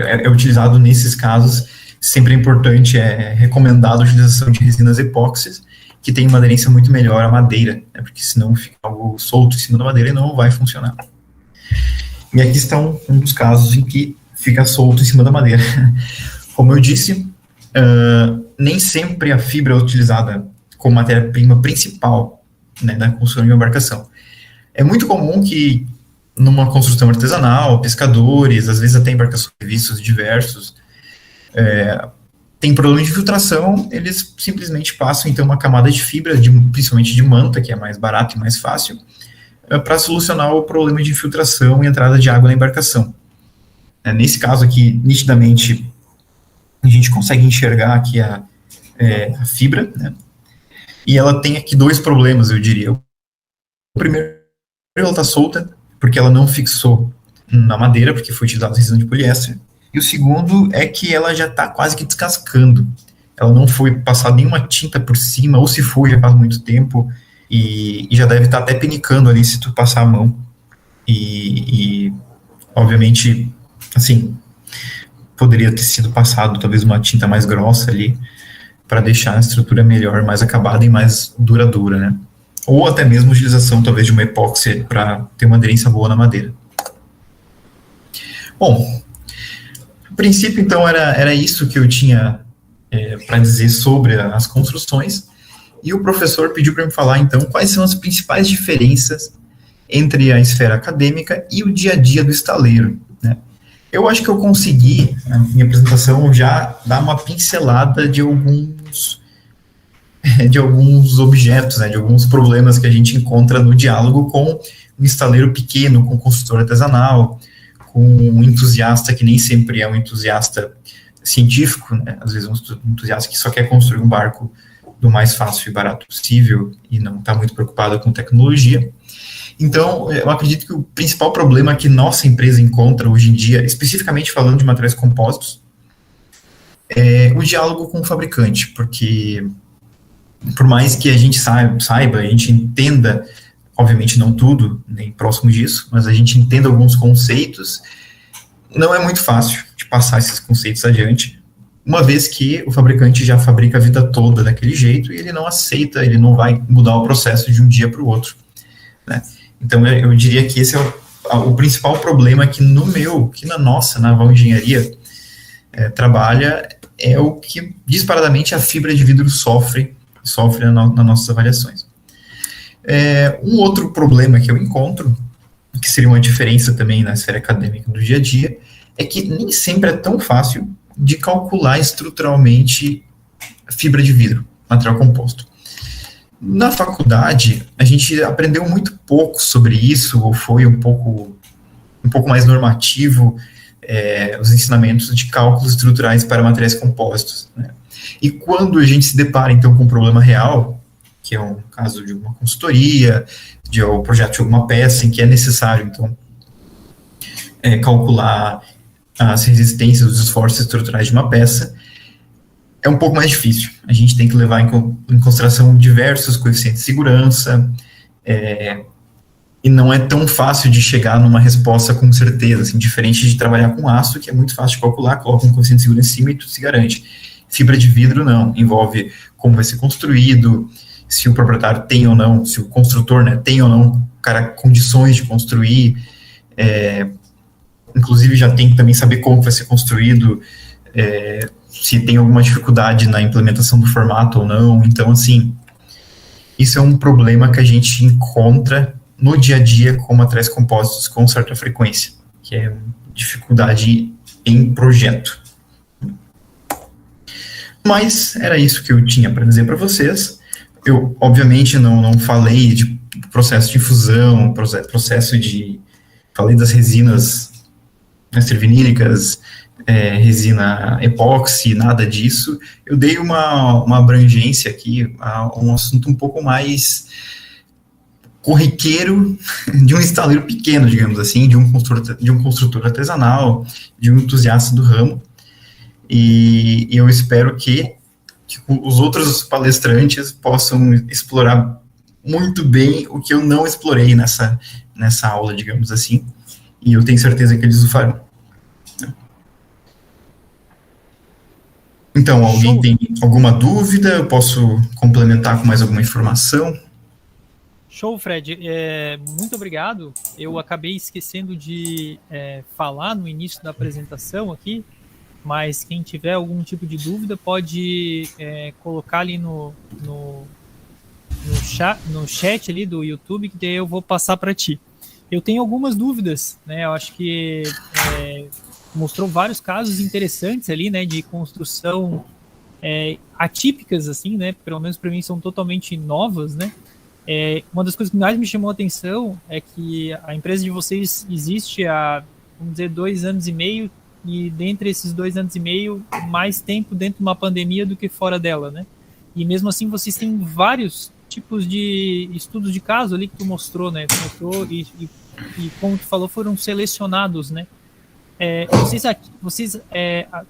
é utilizado nesses casos, sempre é importante, recomendado a utilização de resinas epóxis, que tem uma aderência muito melhor à madeira, né, porque senão fica algo solto em cima da madeira e não vai funcionar. E aqui está um dos casos em que fica solto em cima da madeira. Como eu disse, nem sempre a fibra é utilizada como matéria-prima principal, né, da construção de uma embarcação. É muito comum que numa construção artesanal, pescadores, às vezes até embarcações de serviços diversos, tem problema de filtração, eles simplesmente passam, então, uma camada de fibra, principalmente de manta, que é mais barato e mais fácil, para solucionar o problema de infiltração e entrada de água na embarcação. Nesse caso aqui, nitidamente, a gente consegue enxergar aqui a fibra, né? E ela tem aqui dois problemas, eu diria. O primeiro, ela está solta, porque ela não fixou na madeira, porque foi utilizada resina de poliéster. E o segundo é que ela já está quase que descascando. Ela não foi passada nenhuma tinta por cima, ou se foi, já faz muito tempo, e já deve estar até penicando ali se tu passar a mão. E obviamente, assim, poderia ter sido passado talvez uma tinta mais grossa ali, para deixar a estrutura melhor, mais acabada e mais duradoura, né? Ou até mesmo a utilização talvez de uma epóxi para ter uma aderência boa na madeira. Bom, a princípio, então, era isso que eu tinha para dizer sobre as construções, e o professor pediu para me falar, então, quais são as principais diferenças entre a esfera acadêmica e o dia a dia do estaleiro, né? Eu acho que eu consegui, na minha apresentação, já dar uma pincelada de alguns objetos, né, de alguns problemas que a gente encontra no diálogo com um estaleiro pequeno, com um construtor artesanal, com um entusiasta que nem sempre é um entusiasta científico, né, às vezes um entusiasta que só quer construir um barco do mais fácil e barato possível e não está muito preocupado com tecnologia. Então, eu acredito que o principal problema que nossa empresa encontra hoje em dia, especificamente falando de materiais compostos, é o diálogo com o fabricante, porque por mais que a gente saiba, a gente entenda, obviamente não tudo, nem próximo disso, mas a gente entenda alguns conceitos, não é muito fácil de passar esses conceitos adiante, uma vez que o fabricante já fabrica a vida toda daquele jeito e ele não aceita, ele não vai mudar o processo de um dia para o outro, né? Então, eu diria que esse é o principal problema que na Naval Engenharia trabalha, é o que disparadamente a fibra de vidro sofre nas nossas avaliações. Um outro problema que eu encontro, que seria uma diferença também na esfera acadêmica do dia a dia, é que nem sempre é tão fácil de calcular estruturalmente fibra de vidro, material composto. Na faculdade, a gente aprendeu muito pouco sobre isso, ou foi um pouco mais normativo, os ensinamentos de cálculos estruturais para materiais compostos, né? E quando a gente se depara, então, com um problema real, que é um caso de uma consultoria, de um projeto de alguma peça em que é necessário, então, calcular as resistências, os esforços estruturais de uma peça, é um pouco mais difícil. A gente tem que levar em consideração diversos coeficientes de segurança, e não é tão fácil de chegar numa resposta com certeza, assim, diferente de trabalhar com aço, que é muito fácil de calcular, coloca um coeficiente de segurança em cima e tudo se garante. Fibra de vidro não, envolve como vai ser construído, se o proprietário tem ou não, se o construtor, né, tem ou não condições de construir, inclusive já tem que também saber como vai ser construído, se tem alguma dificuldade na implementação do formato ou não. Então, assim, isso é um problema que a gente encontra no dia a dia com materiais compostos com certa frequência, que é dificuldade em projeto. Mas era isso que eu tinha para dizer para vocês. Eu, obviamente, não falei de processo de infusão, falei das resinas estervinílicas, resina epóxi, nada disso. Eu dei uma abrangência aqui a um assunto um pouco mais corriqueiro de um estaleiro pequeno, digamos assim, de um construtor artesanal, de um entusiasta do ramo. E eu espero que os outros palestrantes possam explorar muito bem o que eu não explorei nessa aula, digamos assim, e eu tenho certeza que eles o farão. Então, alguém tem alguma dúvida? Eu posso complementar com mais alguma informação? Show, Fred. Muito obrigado. Eu acabei esquecendo de falar no início da apresentação aqui, mas quem tiver algum tipo de dúvida pode colocar ali no chat ali do YouTube, que daí eu vou passar para ti. Eu tenho algumas dúvidas, né? Eu acho que mostrou vários casos interessantes ali, né, de construção atípicas, assim, né? Pelo menos para mim são totalmente novas, né? Uma das coisas que mais me chamou a atenção é que a empresa de vocês existe há, vamos dizer, 2 anos e meio, e dentre esses 2 anos e meio, mais tempo dentro de uma pandemia do que fora dela, né? E mesmo assim vocês têm vários tipos de estudos de caso ali que tu mostrou, né? Tu mostrou e como tu falou, foram selecionados, né? Vocês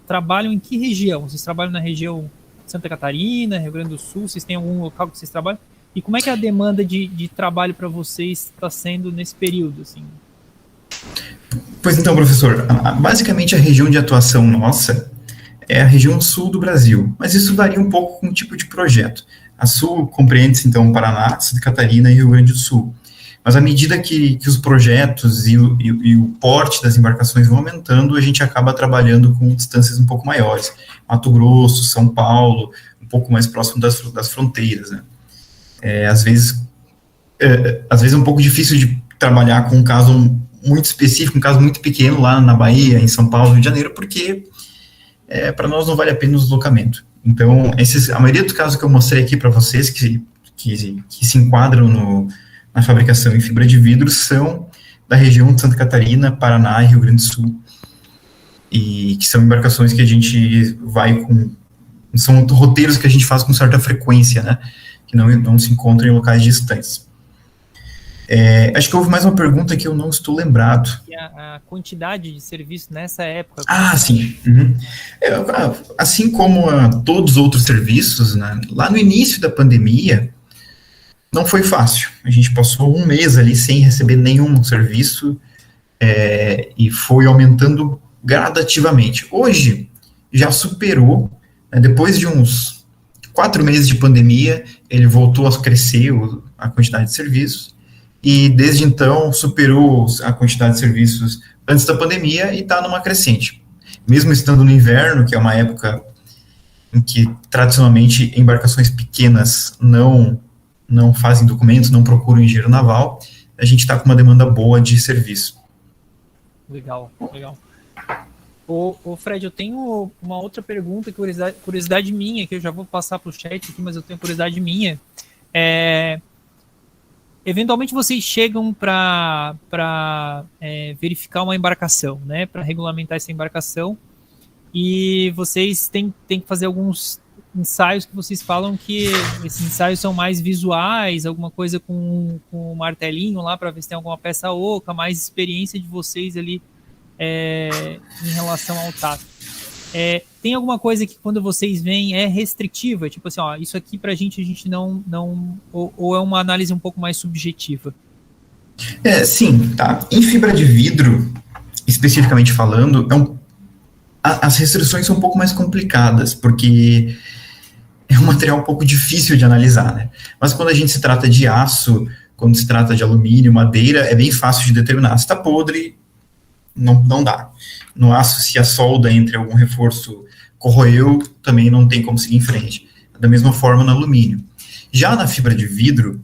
trabalham em que região? Vocês trabalham na região Santa Catarina, Rio Grande do Sul? Vocês têm algum local que vocês trabalham? E como é que a demanda de trabalho para vocês está sendo nesse período, assim? Pois então, professor, basicamente a região de atuação nossa é a região sul do Brasil, mas isso varia um pouco com o tipo de projeto. A sul compreende-se, então, Paraná, Santa Catarina e Rio Grande do Sul. Mas à medida que os projetos e o porte das embarcações vão aumentando, a gente acaba trabalhando com distâncias um pouco maiores. Mato Grosso, São Paulo, um pouco mais próximo das fronteiras, né? Às vezes é um pouco difícil de trabalhar com um caso muito específico, um caso muito pequeno lá na Bahia, em São Paulo, Rio de Janeiro, porque para nós não vale a pena o deslocamento. Então, a maioria dos casos que eu mostrei aqui para vocês, que se enquadram na fabricação em fibra de vidro, são da região de Santa Catarina, Paraná e Rio Grande do Sul, e que são embarcações que a gente vai são roteiros que a gente faz com certa frequência, né, que não se encontram em locais distantes. Acho que houve mais uma pergunta que eu não estou lembrado. E a quantidade de serviço nessa época? Sim. Uhum. Assim como todos os outros serviços, né, lá no início da pandemia, não foi fácil. A gente passou 1 mês ali sem receber nenhum serviço, e foi aumentando gradativamente. Hoje, já superou, né, depois de uns 4 meses de pandemia, ele voltou a crescer a quantidade de serviços, e desde então superou a quantidade de serviços antes da pandemia e está numa crescente. Mesmo estando no inverno, que é uma época em que tradicionalmente embarcações pequenas não fazem documentos, não procuram engenheiro naval, a gente está com uma demanda boa de serviço. Legal, legal. Ô Fred, eu tenho uma outra pergunta, curiosidade minha, que eu já vou passar para o chat aqui, mas eu tenho curiosidade minha. Eventualmente vocês chegam para verificar uma embarcação, né, para regulamentar essa embarcação, e vocês têm que fazer alguns ensaios que vocês falam que esses ensaios são mais visuais, alguma coisa com um martelinho lá para ver se tem alguma peça oca, mais experiência de vocês ali em relação ao tato. Tem alguma coisa que quando vocês veem é restritiva? Tipo assim, ó, isso aqui pra gente não ou é uma análise um pouco mais subjetiva? Sim, tá. Em fibra de vidro, especificamente falando, as restrições são um pouco mais complicadas, porque é um material um pouco difícil de analisar, né? Mas quando a gente se trata de aço, quando se trata de alumínio, madeira, é bem fácil de determinar. Se está podre, não dá. No aço, se a solda entre algum reforço corroeu, também não tem como seguir em frente. Da mesma forma no alumínio. Já na fibra de vidro,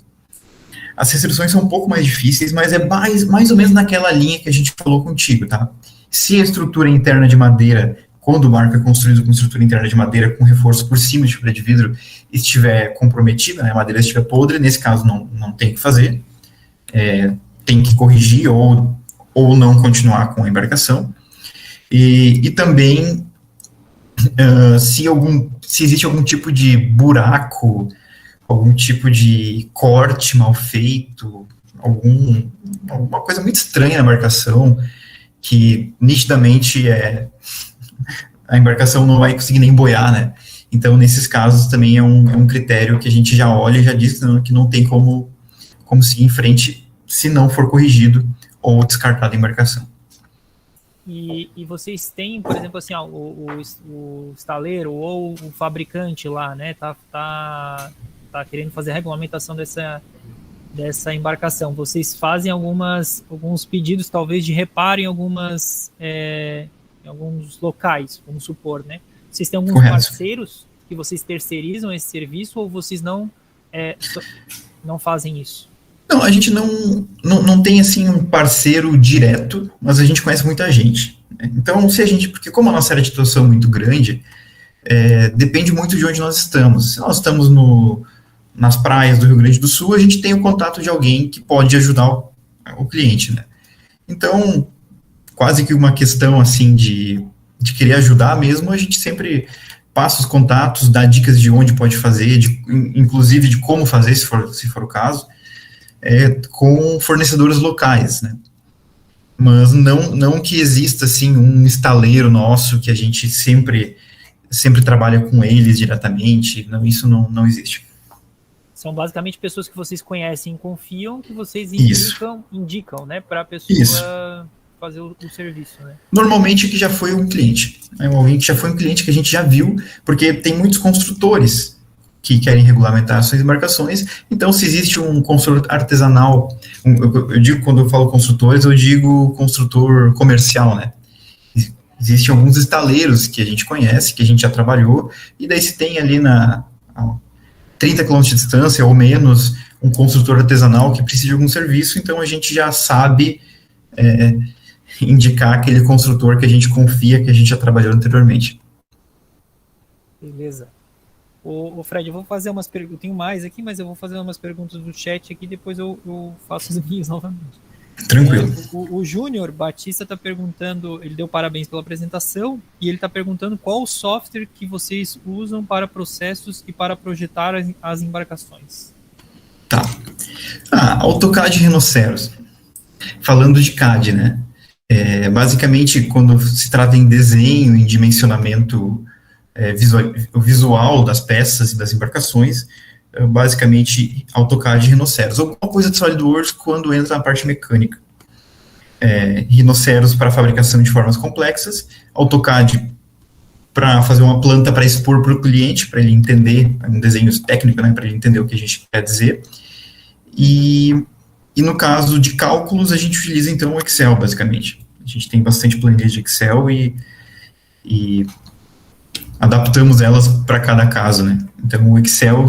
as restrições são um pouco mais difíceis, mas é mais ou menos naquela linha que a gente falou contigo, tá? Se a estrutura interna de madeira, quando o barco é construído com estrutura interna de madeira com reforço por cima de fibra de vidro, estiver comprometida, né, a madeira estiver podre, nesse caso não tem o que fazer, tem que corrigir ou não continuar com a embarcação. E também, se existe algum tipo de buraco, algum tipo de corte mal feito, alguma coisa muito estranha na embarcação, que nitidamente a embarcação não vai conseguir nem boiar, né? Então, nesses casos, também é um critério que a gente já olha e já diz que não tem como seguir em frente se não for corrigido ou descartado a embarcação. E vocês têm, por exemplo, assim, ó, o estaleiro ou o fabricante lá, né, tá querendo fazer a regulamentação dessa embarcação. Vocês fazem alguns pedidos, talvez, de reparo em em alguns locais, vamos supor, né? Vocês têm alguns parceiros que vocês terceirizam esse serviço ou vocês não fazem isso? Não, a gente não tem, assim, um parceiro direto, mas a gente conhece muita gente. Então, porque como a nossa área de atuação é muito grande, depende muito de onde nós estamos. Se nós estamos nas praias do Rio Grande do Sul, a gente tem o contato de alguém que pode ajudar o cliente, né? Então, quase que uma questão, assim, de querer ajudar mesmo, a gente sempre passa os contatos, dá dicas de onde pode fazer, inclusive de como fazer, se for o caso, com fornecedores locais, né? Mas não que exista, assim, um estaleiro nosso que a gente sempre trabalha com eles diretamente, não, isso não existe. São basicamente pessoas que vocês conhecem e confiam, que vocês indicam, né, para a pessoa fazer o serviço, né? Normalmente que já foi um cliente, alguém que já foi um cliente que a gente já viu, porque tem muitos construtores que querem regulamentar suas embarcações, então se existe um construtor artesanal, eu digo, quando eu falo construtores, eu digo construtor comercial, né? Existem alguns estaleiros que a gente conhece, que a gente já trabalhou, e daí se tem ali a 30 km de distância ou menos, um construtor artesanal que precisa de algum serviço, então a gente já sabe indicar aquele construtor que a gente confia, que a gente já trabalhou anteriormente. Beleza. Ô Fred, eu vou fazer umas perguntas, eu tenho mais aqui, mas eu vou fazer umas perguntas do chat aqui, depois eu faço as minhas novamente. Tranquilo. O Júnior Batista está perguntando, ele deu parabéns pela apresentação, e ele está perguntando qual o software que vocês usam para processos e para projetar as embarcações. Tá. AutoCAD Rhinoceros. Falando de CAD, né? Basicamente, quando se trata em desenho, em dimensionamento visual das peças e das embarcações, basicamente AutoCAD e Rhinoceros. Alguma coisa de SolidWorks quando entra na parte mecânica. Rhinoceros para fabricação de formas complexas, AutoCAD para fazer uma planta para expor para o cliente, para ele entender, um desenho técnico, né, para ele entender o que a gente quer dizer. E no caso de cálculos, a gente utiliza, então, o Excel, basicamente. A gente tem bastante planilhas de Excel e adaptamos elas para cada caso, né? Então, o Excel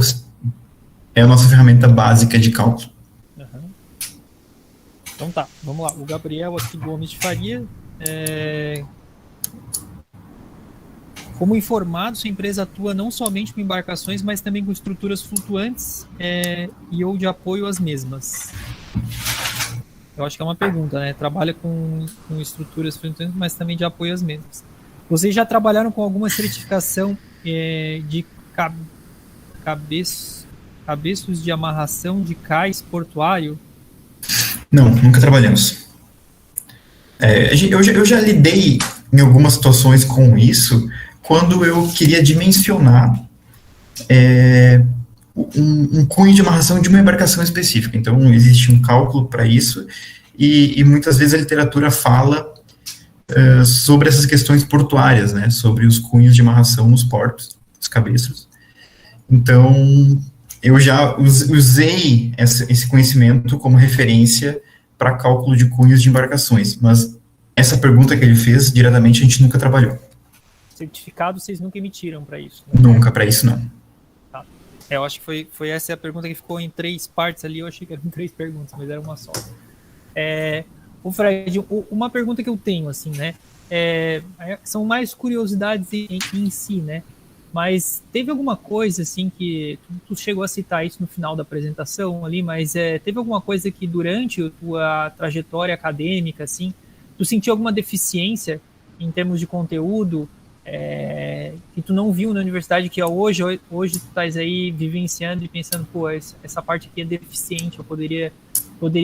é a nossa ferramenta básica de cálculo. Uhum. Então tá, vamos lá. O Gabriel aqui Gomes de Faria. Como informado, sua empresa atua não somente com embarcações, mas também com estruturas flutuantes e ou de apoio às mesmas. Eu acho que é uma pergunta, né? Trabalha com estruturas flutuantes, mas também de apoio às mesmas. Vocês já trabalharam com alguma certificação de cabeços de amarração de cais portuário? Não, nunca trabalhamos. Eu já lidei em algumas situações com isso, quando eu queria dimensionar um cunho de amarração de uma embarcação específica. Então, existe um cálculo para isso, e muitas vezes a literatura fala sobre essas questões portuárias, né, sobre os cunhos de amarração nos portos, os cabeços. Então, eu já usei esse conhecimento como referência para cálculo de cunhos de embarcações, mas essa pergunta que ele fez, diretamente, a gente nunca trabalhou. Certificado vocês nunca emitiram para isso? Né? Nunca, para isso não. Tá. Eu acho que foi essa a pergunta que ficou em 3 partes ali, eu achei que eram 3 perguntas, mas era uma só. O Fred, uma pergunta que eu tenho, assim, né, são mais curiosidades em si, né, mas teve alguma coisa, assim, que tu chegou a citar isso no final da apresentação ali, mas teve alguma coisa que durante a tua trajetória acadêmica, assim, tu sentiu alguma deficiência em termos de conteúdo que tu não viu na universidade, que hoje tu estás aí vivenciando e pensando, pô, essa parte aqui é deficiente, eu poderia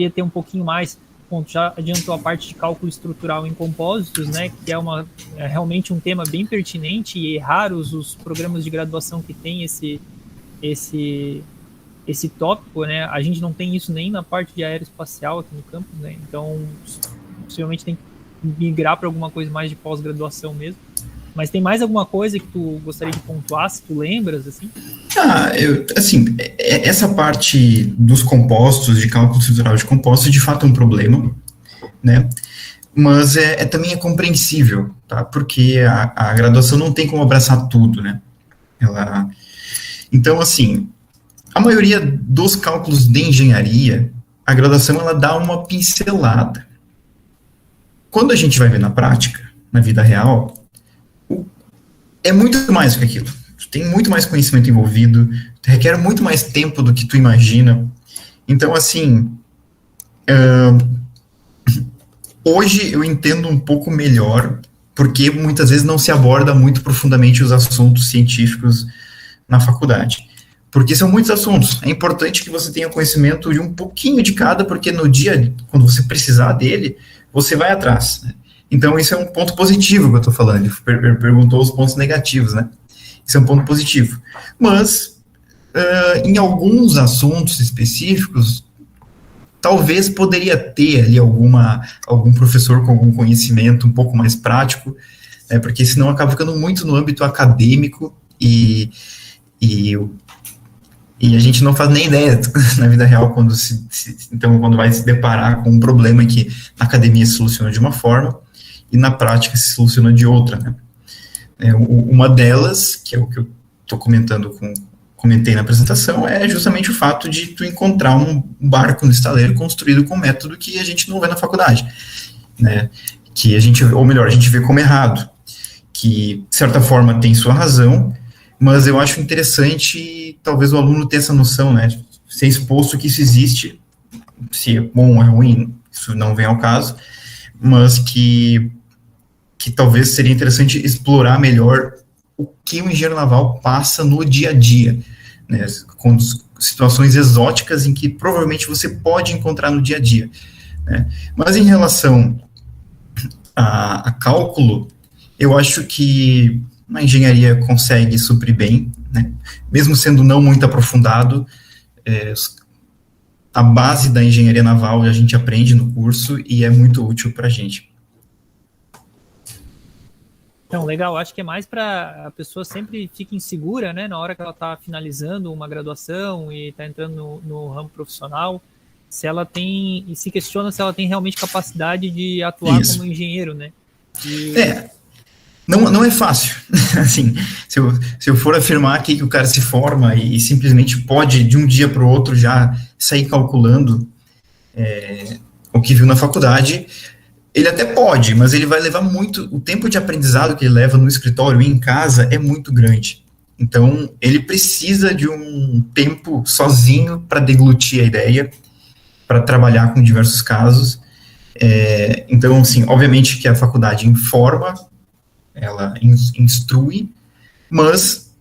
ter um pouquinho mais. Bom, já adiantou a parte de cálculo estrutural em compósitos, né, que é realmente um tema bem pertinente, e raros os programas de graduação que tem esse tópico, né? A gente não tem isso nem na parte de aeroespacial aqui no campus, né? Então, possivelmente tem que migrar para alguma coisa mais de pós-graduação mesmo. Mas tem mais alguma coisa que tu gostaria de pontuar, se tu lembras, assim? Essa parte dos compostos, de cálculo estrutural de compostos, de fato é um problema, né? Mas também é compreensível, tá? Porque a graduação não tem como abraçar tudo, né? Então, assim, a maioria dos cálculos de engenharia, a graduação, ela dá uma pincelada. Quando a gente vai ver na prática, na vida real, é muito mais do que aquilo. Tem muito mais conhecimento envolvido, requer muito mais tempo do que tu imagina. Então, assim, hoje eu entendo um pouco melhor, porque muitas vezes não se aborda muito profundamente os assuntos científicos na faculdade. Porque são muitos assuntos. É importante que você tenha conhecimento de um pouquinho de cada, porque no dia, quando você precisar dele, você vai atrás, né? Então, isso é um ponto positivo que eu estou falando. Ele perguntou os pontos negativos, né? Isso é um ponto positivo. Mas, em alguns assuntos específicos, talvez poderia ter ali algum professor com algum conhecimento um pouco mais prático, porque senão acaba ficando muito no âmbito acadêmico e a gente não faz nem ideia na vida real então, quando vai se deparar com um problema que na academia se soluciona de uma forma e na prática se soluciona de outra, né? Uma delas, que é o que eu estou comentei na apresentação, é justamente o fato de tu encontrar um barco no estaleiro construído com um método que a gente não vê na faculdade, né? Que a gente vê como errado, que, de certa forma, tem sua razão, mas eu acho interessante, talvez, o aluno ter essa noção, né? Ser exposto que isso existe, se é bom ou é ruim, isso não vem ao caso, mas que talvez seria interessante explorar melhor o que o engenheiro naval passa no dia a dia, né, com situações exóticas em que provavelmente você pode encontrar no dia a dia, né. Mas em relação a cálculo, eu acho que a engenharia consegue suprir bem, né, mesmo sendo não muito aprofundado, a base da engenharia naval a gente aprende no curso e é muito útil para a gente. Então, legal, acho que é mais para a pessoa sempre fique insegura, né, na hora que ela está finalizando uma graduação e está entrando no ramo profissional, se ela tem, e se questiona se ela tem realmente capacidade de atuar como engenheiro, né? Não é fácil. Assim, se eu for afirmar aqui que o cara se forma e simplesmente pode, de um dia para o outro, já sair calculando o que viu na faculdade, ele até pode, mas ele vai levar muito, o tempo de aprendizado que ele leva no escritório e em casa é muito grande. Então, ele precisa de um tempo sozinho para deglutir a ideia, para trabalhar com diversos casos. Então, assim, obviamente que a faculdade informa, ela instrui, mas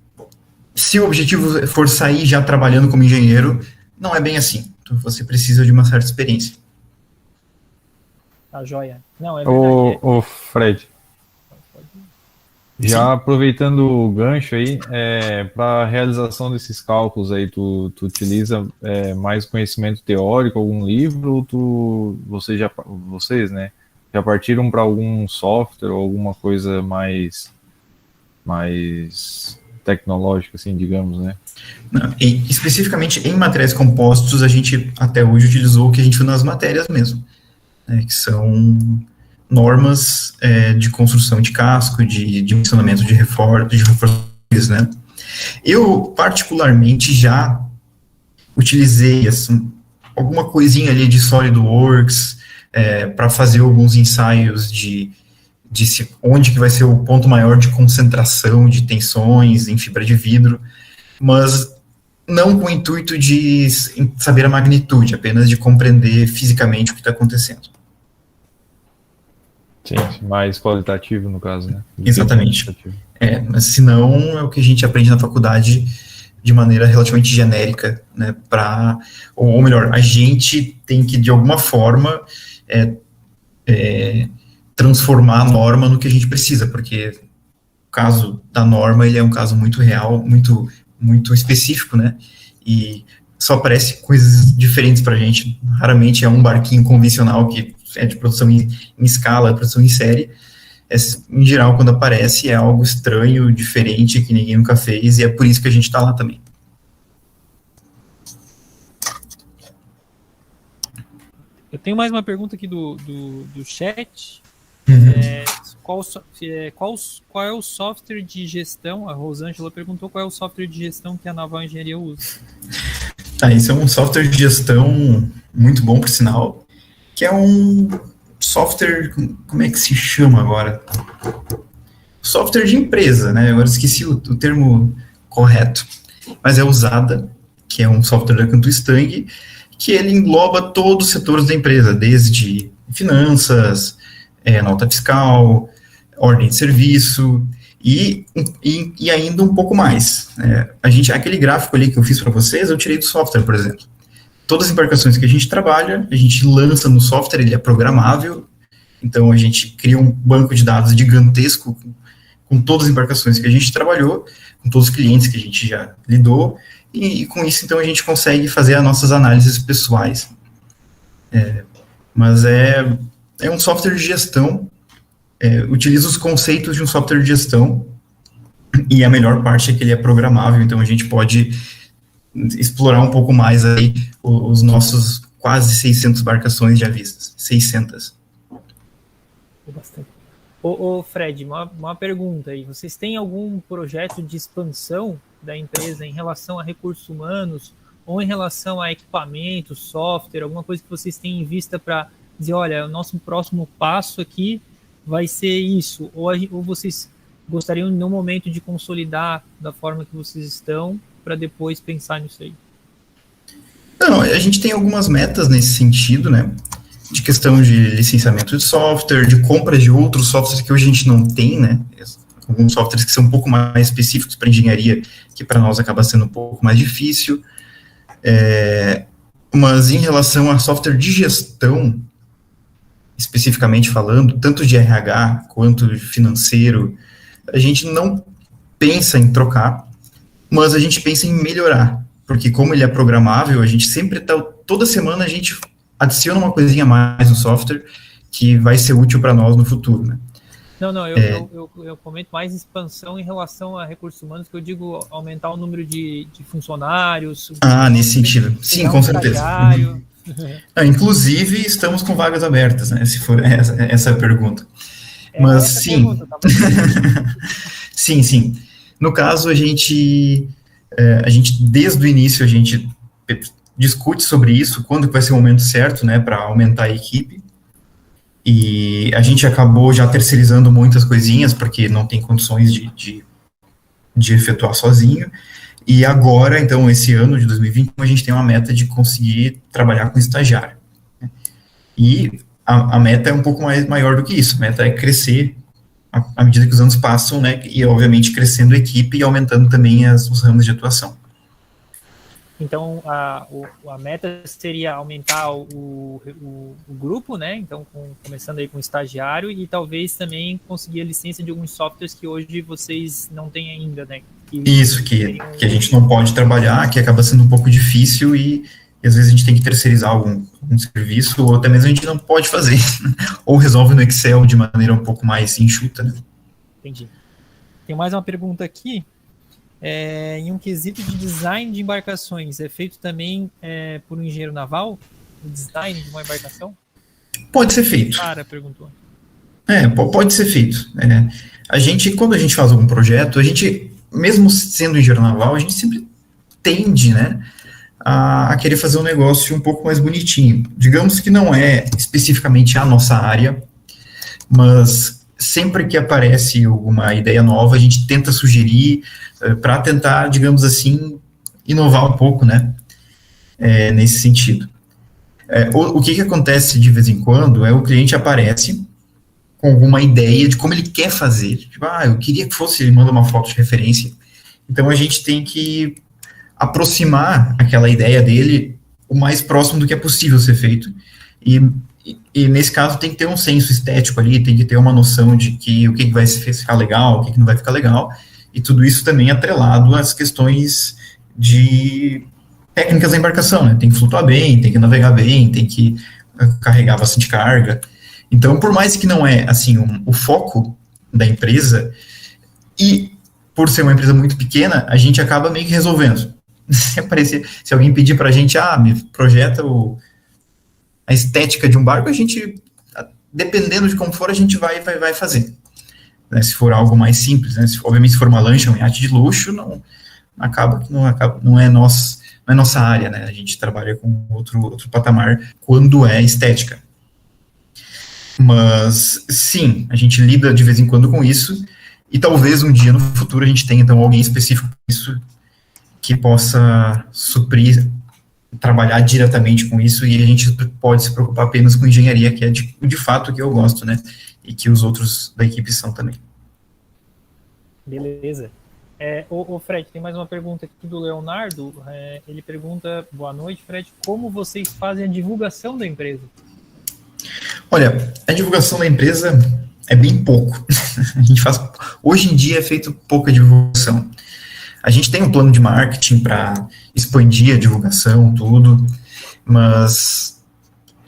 se o objetivo for sair já trabalhando como engenheiro, não é bem assim. Então, você precisa de uma certa experiência. Tá joia. Não, é verdade. Ô Fred, já aproveitando o gancho aí, para a realização desses cálculos aí, tu utiliza mais conhecimento teórico, algum livro, ou vocês, né, já partiram para algum software ou alguma coisa mais tecnológica, assim, digamos, né? Não, especificamente em materiais compostos, a gente até hoje utilizou o que a gente viu nas matérias mesmo, que são normas de construção de casco, de dimensionamento de reforços, né? Eu, particularmente, já utilizei assim, alguma coisinha ali de SolidWorks para fazer alguns ensaios de onde que vai ser o ponto maior de concentração de tensões em fibra de vidro, mas não com o intuito de saber a magnitude, apenas de compreender fisicamente o que está acontecendo. Sim, mais qualitativo no caso, né? Exatamente. Mas se não, é o que a gente aprende na faculdade de maneira relativamente genérica, né? Ou melhor, a gente tem que, de alguma forma, transformar a norma no que a gente precisa, porque o caso da norma, ele é um caso muito real, muito, muito específico, né? E só aparece coisas diferentes para a gente. Raramente é um barquinho convencional que é de produção em escala, produção em série. Em geral, quando aparece, é algo estranho, diferente, que ninguém nunca fez, e é por isso que a gente está lá também. Eu tenho mais uma pergunta aqui do chat. Qual é o software de gestão? A Rosângela perguntou qual é o software de gestão que a Naval Engenharia usa. Isso é um software de gestão muito bom, por sinal, que é um software, como é que se chama agora? Software de empresa, né? Agora esqueci o termo correto, mas é usada, que é um software da Cantu Stang, que ele engloba todos os setores da empresa, desde finanças, nota fiscal, ordem de serviço e ainda um pouco mais. Aquele gráfico ali que eu fiz para vocês, eu tirei do software, por exemplo. Todas as embarcações que a gente trabalha, a gente lança no software, ele é programável, então a gente cria um banco de dados gigantesco com todas as embarcações que a gente trabalhou, com todos os clientes que a gente já lidou, e com isso, então, a gente consegue fazer as nossas análises pessoais. Mas é um software de gestão, utiliza os conceitos de um software de gestão, e a melhor parte é que ele é programável, então a gente pode explorar um pouco mais aí os nossos quase 600 embarcações já vistas. 600. Bastante. Ô Fred, uma pergunta aí. Vocês têm algum projeto de expansão da empresa em relação a recursos humanos ou em relação a equipamento, software, alguma coisa que vocês têm em vista para dizer, olha, o nosso próximo passo aqui vai ser isso? Ou vocês gostariam, no momento, de consolidar da forma que vocês estão para depois pensar nisso aí? Não, a gente tem algumas metas nesse sentido, né? De questão de licenciamento de software, de compra de outros softwares que hoje a gente não tem, né? Alguns softwares que são um pouco mais específicos para engenharia, que para nós acaba sendo um pouco mais difícil. Mas em relação a software de gestão, especificamente falando, tanto de RH quanto de financeiro, a gente não pensa em trocar, mas a gente pensa em melhorar, porque como ele é programável, a gente sempre toda semana a gente adiciona uma coisinha a mais no software que vai ser útil para nós no futuro, né? Não, eu comento mais expansão em relação a recursos humanos, que eu digo aumentar o número de funcionários. Nesse sentido. Sim, com certeza. Inclusive, estamos com vagas abertas, né? Se for essa a pergunta. Mas sim. Pergunta, tá? Sim. No caso, a gente, desde o início, a gente discute sobre isso, quando que vai ser o momento certo, né, para aumentar a equipe. E a gente acabou já terceirizando muitas coisinhas, porque não tem condições de efetuar sozinho. E agora, então, esse ano de 2021, a gente tem uma meta de conseguir trabalhar com estagiário. E a meta é um pouco maior do que isso. A meta é crescer à medida que os anos passam, né? E, obviamente, crescendo a equipe e aumentando também os ramos de atuação. Então, a meta seria aumentar o grupo, né? Então, começando aí com o estagiário e talvez também conseguir a licença de alguns softwares que hoje vocês não têm ainda, né? Que a gente não pode trabalhar, que acaba sendo um pouco difícil e às vezes a gente tem que terceirizar algum serviço, ou até mesmo a gente não pode fazer, ou resolve no Excel de maneira um pouco mais enxuta, né? Entendi. Tem mais uma pergunta aqui. Em um quesito de design de embarcações, é feito também por um engenheiro naval? O design de uma embarcação? Pode ser feito. Cara, perguntou. Pode ser feito. Quando a gente faz algum projeto, a gente, mesmo sendo engenheiro naval, a gente sempre tende, né, a querer fazer um negócio um pouco mais bonitinho. Digamos que não é especificamente a nossa área, mas sempre que aparece alguma ideia nova, a gente tenta sugerir para tentar, digamos assim, inovar um pouco, né, nesse sentido. O que acontece de vez em quando é o cliente aparece com alguma ideia de como ele quer fazer. Tipo, eu queria que fosse, ele manda uma foto de referência. Então, a gente tem que aproximar aquela ideia dele o mais próximo do que é possível ser feito. E nesse caso, tem que ter um senso estético ali, tem que ter uma noção de que o que vai ficar legal, o que não vai ficar legal, e tudo isso também atrelado às questões de técnicas da embarcação, né? Tem que flutuar bem, tem que navegar bem, tem que carregar bastante carga. Então, por mais que não é, assim, o foco da empresa, e por ser uma empresa muito pequena, a gente acaba meio que resolvendo. Se alguém pedir pra gente, me projeta a estética de um barco, a gente, dependendo de como for, a gente vai fazer. Né, se for algo mais simples, né? Obviamente, se for uma lancha, um iate de luxo, não é nossa área, né? A gente trabalha com outro patamar quando é estética. Mas, sim, a gente lida de vez em quando com isso, e talvez um dia no futuro a gente tenha, então, alguém específico para isso que possa suprir, trabalhar diretamente com isso, e a gente pode se preocupar apenas com engenharia, que é de fato que eu gosto, né? E que os outros da equipe são também. Beleza. Fred, tem mais uma pergunta aqui do Leonardo. Ele pergunta, boa noite, Fred, como vocês fazem a divulgação da empresa? Olha, a divulgação da empresa é bem pouco. Hoje em dia é feito pouca divulgação. A gente tem um plano de marketing para expandir a divulgação, tudo, mas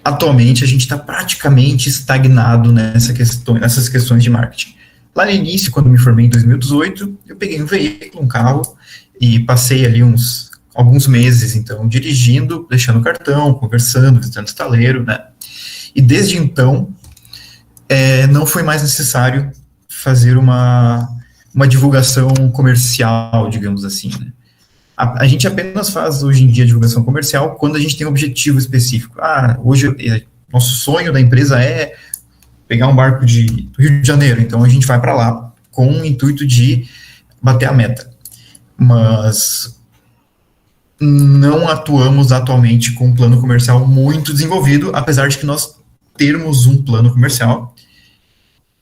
atualmente a gente está praticamente estagnado nessas questões de marketing. Lá no início, quando me formei em 2018, eu peguei um veículo, um carro, e passei ali alguns meses, então, dirigindo, deixando cartão, conversando, visitando estaleiro, né? E desde então, não foi mais necessário fazer uma divulgação comercial, digamos assim, né? A gente apenas faz, hoje em dia, divulgação comercial quando a gente tem um objetivo específico. Hoje, nosso sonho da empresa é pegar um barco do Rio de Janeiro, então a gente vai para lá com o intuito de bater a meta. Mas não atuamos atualmente com um plano comercial muito desenvolvido, apesar de que nós termos um plano comercial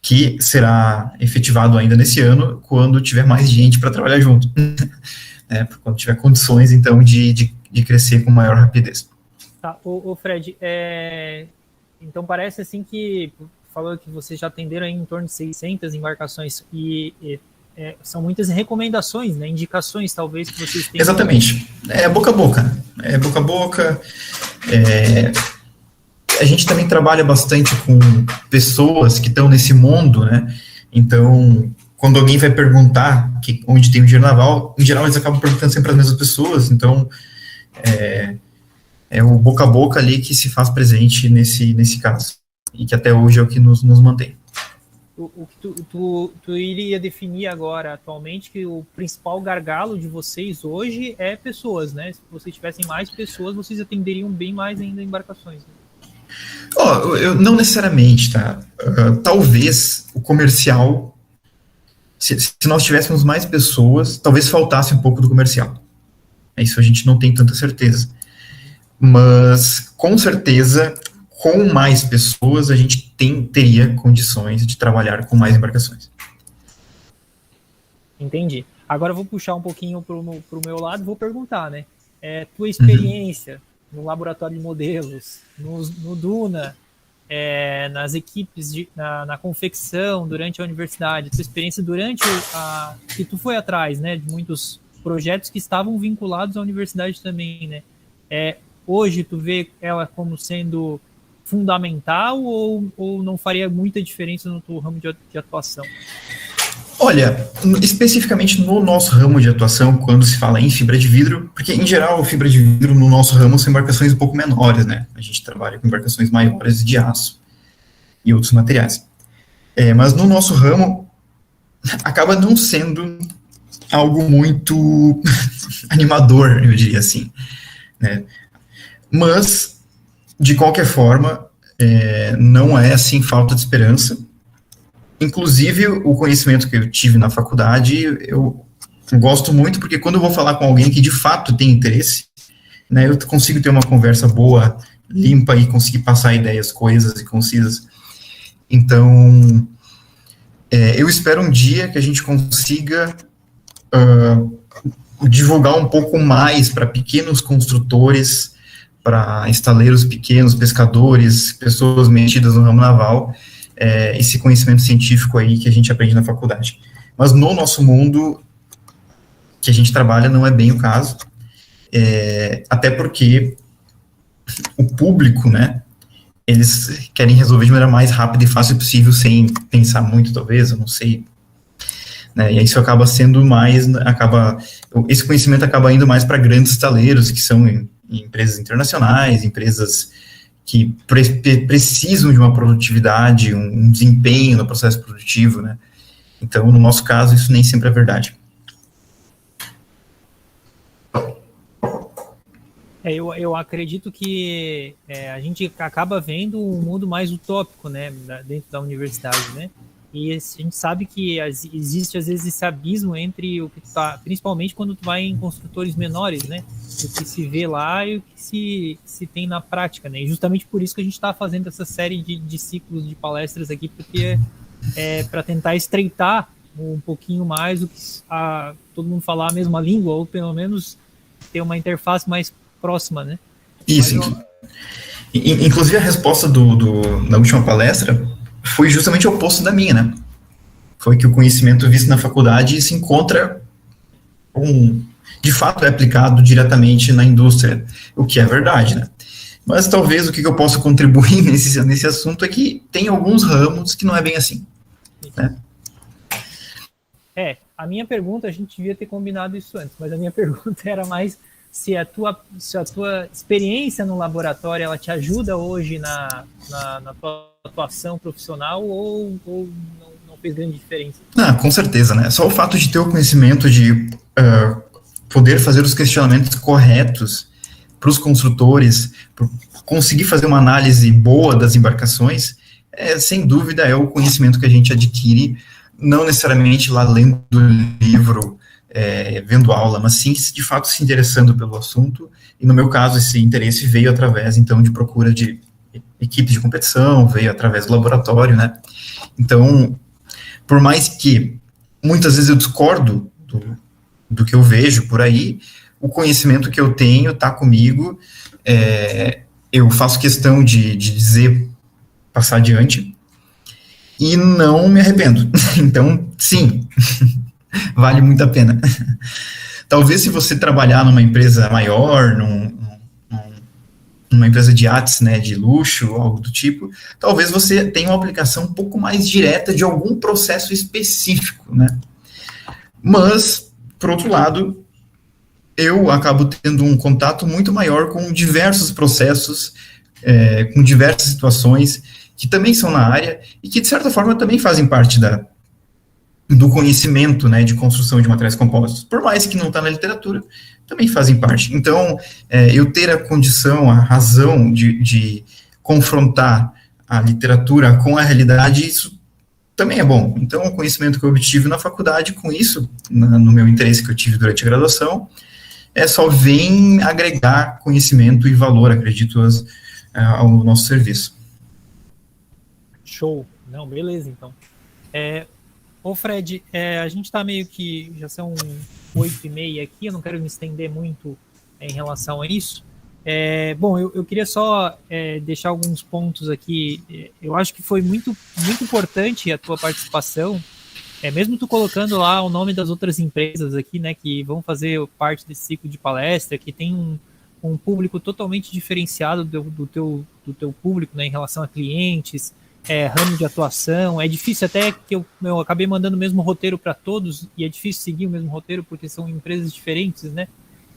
que será efetivado ainda nesse ano, quando tiver mais gente para trabalhar junto. Quando tiver condições, então, de crescer com maior rapidez. Tá, Fred, então parece assim que, falou que vocês já atenderam aí em torno de 600 embarcações, e são muitas recomendações, né, indicações, talvez, que vocês tenham. Exatamente. Boca a boca. Boca a boca. A gente também trabalha bastante com pessoas que estão nesse mundo, né? Então, quando alguém vai perguntar onde tem o engenheiro naval, em geral eles acabam perguntando sempre as mesmas pessoas, então é o boca a boca ali que se faz presente nesse caso, e que até hoje é o que nos mantém. O que tu iria definir agora, atualmente, que o principal gargalo de vocês hoje é pessoas, né? Se vocês tivessem mais pessoas, vocês atenderiam bem mais ainda embarcações, né? Eu não necessariamente, tá? Talvez o comercial, se nós tivéssemos mais pessoas, talvez faltasse um pouco do comercial. Isso a gente não tem tanta certeza. Mas, com certeza, com mais pessoas, a gente teria condições de trabalhar com mais embarcações. Entendi. Agora eu vou puxar um pouquinho para o meu lado e vou perguntar, né? Tua experiência no laboratório de modelos, no Duna, nas equipes, na confecção, durante a universidade, tua experiência durante que tu foi atrás, né, de muitos projetos que estavam vinculados à universidade também, né? Hoje tu vê ela como sendo fundamental ou não faria muita diferença no teu ramo de atuação? Olha, especificamente no nosso ramo de atuação, quando se fala em fibra de vidro, porque em geral a fibra de vidro no nosso ramo são embarcações um pouco menores, né? A gente trabalha com embarcações maiores de aço e outros materiais. Mas no nosso ramo acaba não sendo algo muito animador, eu diria assim, né? Mas, de qualquer forma, não é, assim, falta de esperança. Inclusive, o conhecimento que eu tive na faculdade, eu gosto muito, porque quando eu vou falar com alguém que, de fato, tem interesse, né, eu consigo ter uma conversa boa, limpa, e conseguir passar ideias coisas e concisas. Então, eu espero um dia que a gente consiga divulgar um pouco mais para pequenos construtores, para estaleiros pequenos, pescadores, pessoas metidas no ramo naval, esse conhecimento científico aí que a gente aprende na faculdade. Mas no nosso mundo que a gente trabalha não é bem o caso, até porque o público, né, eles querem resolver de maneira mais rápida e fácil possível, sem pensar muito, talvez, eu não sei, né, e isso acaba sendo mais, esse conhecimento acaba indo mais para grandes estaleiros, que são empresas internacionais, empresas que precisam de uma produtividade, um desempenho no processo produtivo, né? Então, no nosso caso, isso nem sempre é verdade. Eu acredito que a gente acaba vendo um mundo mais utópico, né, dentro da universidade, né? E a gente sabe que existe, às vezes, esse abismo entre o que principalmente quando tu vai em construtores menores, né? O que se vê lá e o que se tem na prática, né? E justamente por isso que a gente está fazendo essa série de ciclos de palestras aqui, porque para tentar estreitar um pouquinho mais o que todo mundo falar a mesma língua, ou pelo menos ter uma interface mais próxima, né? Isso. Inclusive, a resposta da última palestra foi justamente o oposto da minha, né? Foi que o conhecimento visto na faculdade se encontra de fato é aplicado diretamente na indústria, o que é verdade, né? Mas talvez o que eu posso contribuir nesse assunto é que tem alguns ramos que não é bem assim, né? A minha pergunta, a gente devia ter combinado isso antes, mas a minha pergunta era mais se a tua experiência no laboratório, ela te ajuda hoje na tua atuação profissional ou não fez grande diferença? Com certeza, né? Só o fato de ter o conhecimento de poder fazer os questionamentos corretos para os construtores, conseguir fazer uma análise boa das embarcações, sem dúvida é o conhecimento que a gente adquire, não necessariamente lá lendo o livro, vendo aula, mas sim, de fato, se interessando pelo assunto, e no meu caso, esse interesse veio através, então, de procura de equipes de competição, veio através do laboratório, né? Então, por mais que muitas vezes eu discordo do que eu vejo por aí, o conhecimento que eu tenho está comigo, eu faço questão de dizer, passar adiante, e não me arrependo. Então, sim, vale muito a pena. Talvez se você trabalhar numa empresa maior, uma empresa de artes, né, de luxo, algo do tipo, talvez você tenha uma aplicação um pouco mais direta de algum processo específico, né? Mas, por outro lado, eu acabo tendo um contato muito maior com diversos processos, com diversas situações que também são na área e que, de certa forma, também fazem parte do conhecimento, né, de construção de materiais compostos. Por mais que não está na literatura, também fazem parte. Então, eu ter a condição, a razão de confrontar a literatura com a realidade, isso também é bom. Então, o conhecimento que eu obtive na faculdade, com isso, no meu interesse que eu tive durante a graduação, só vem agregar conhecimento e valor, acredito, ao nosso serviço. Show. Não, beleza, então. Ô Fred, a gente está meio que, já são 8h30 aqui, eu não quero me estender muito em relação a isso. Bom, eu queria só deixar alguns pontos aqui. Eu acho que foi muito, muito importante a tua participação, mesmo tu colocando lá o nome das outras empresas aqui, né, que vão fazer parte desse ciclo de palestra, que tem um público totalmente diferenciado do teu público, né, em relação a clientes, ramo de atuação. É difícil até que eu acabei mandando o mesmo roteiro para todos, e é difícil seguir o mesmo roteiro porque são empresas diferentes, né?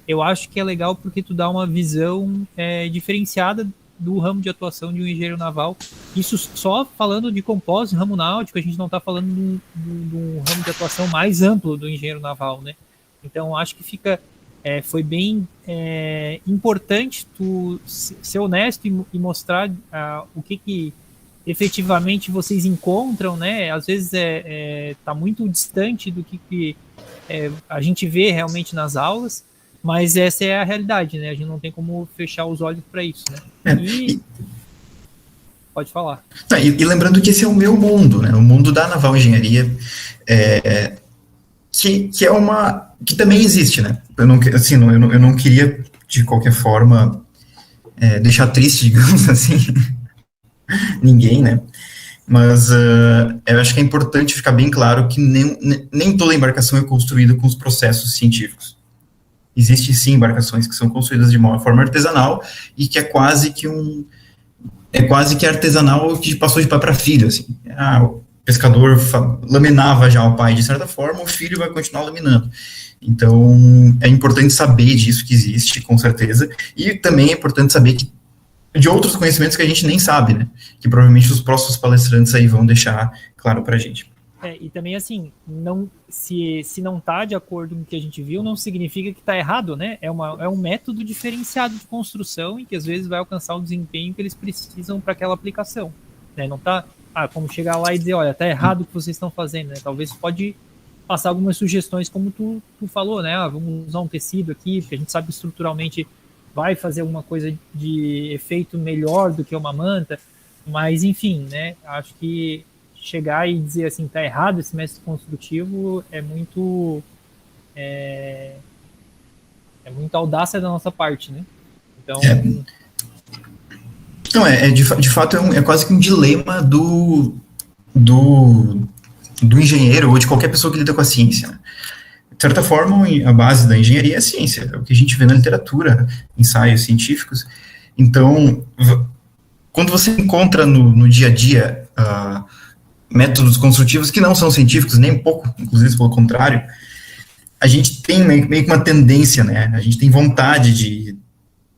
Eu acho que é legal porque tu dá uma visão diferenciada do ramo de atuação de um engenheiro naval. Isso só falando de compósito, ramo náutico, a gente não está falando do ramo de atuação mais amplo do engenheiro naval, né? Então, acho que foi bem importante tu ser honesto e mostrar o que efetivamente vocês encontram, né? Às vezes tá muito distante do que a gente vê realmente nas aulas, mas essa é a realidade, né? A gente não tem como fechar os olhos para isso, né? Pode falar. E lembrando que esse é o meu mundo, né? O mundo da naval engenharia, que é que também existe, né? Eu não queria, de qualquer forma, deixar triste, digamos assim, ninguém, né? Mas eu acho que é importante ficar bem claro que nem toda embarcação é construída com os processos científicos. Existem, sim, embarcações que são construídas de uma forma artesanal e que é quase que artesanal que passou de pai para filho, assim. O pescador laminava já o pai de certa forma, o filho vai continuar laminando. Então, é importante saber disso que existe, com certeza, e também é importante saber de outros conhecimentos que a gente nem sabe, né? Que provavelmente os próximos palestrantes aí vão deixar claro pra gente. E também, assim, se não está de acordo com o que a gente viu, não significa que está errado, né? É um método diferenciado de construção e que às vezes vai alcançar o desempenho que eles precisam para aquela aplicação, né? Não está como chegar lá e dizer, olha, está errado o que vocês estão fazendo, né? Talvez pode passar algumas sugestões, como tu falou, né? Vamos usar um tecido aqui, porque a gente sabe que estruturalmente vai fazer alguma coisa de efeito melhor do que uma manta, mas enfim, né? Acho que chegar e dizer assim, tá errado esse método construtivo é muita audácia da nossa parte, né? Então... Não, de fato é quase que um dilema do engenheiro ou de qualquer pessoa que lida com a ciência, né? De certa forma, a base da engenharia é a ciência, é o que a gente vê na literatura, ensaios científicos. Então, quando você encontra no dia a dia métodos construtivos que não são científicos, nem um pouco, inclusive pelo contrário, a gente tem meio que uma tendência, né? A gente tem vontade de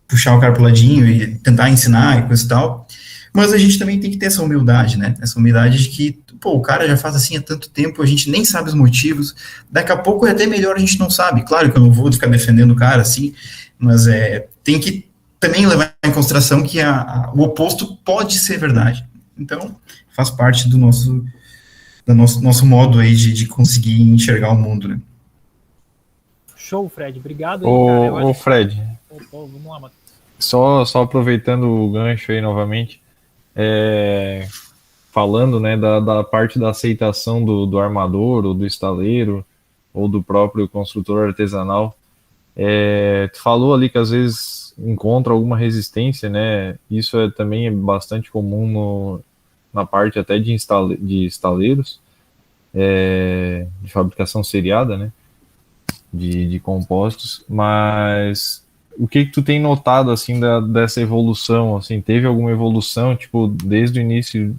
puxar o cara pro ladinho e tentar ensinar e coisa e tal, mas a gente também tem que ter essa humildade, né? Essa humildade de que, o cara já faz assim há tanto tempo, a gente nem sabe os motivos, daqui a pouco é até melhor a gente não sabe. Claro que eu não vou ficar defendendo o cara assim, mas tem que também levar em consideração que o oposto pode ser verdade. Então, faz parte do nosso modo aí de conseguir enxergar o mundo, né? Show, Fred. Obrigado. Ô, Fred. Vamos lá, Matheus. Só aproveitando o gancho aí novamente, falando, né, da parte da aceitação do armador, ou do estaleiro, ou do próprio construtor artesanal, tu falou ali que às vezes encontra alguma resistência, né? Isso também é bastante comum na parte até de estaleiros, de fabricação seriada, né? De compostos, mas o que tu tem notado, assim, dessa evolução, assim, teve alguma evolução, tipo, desde o início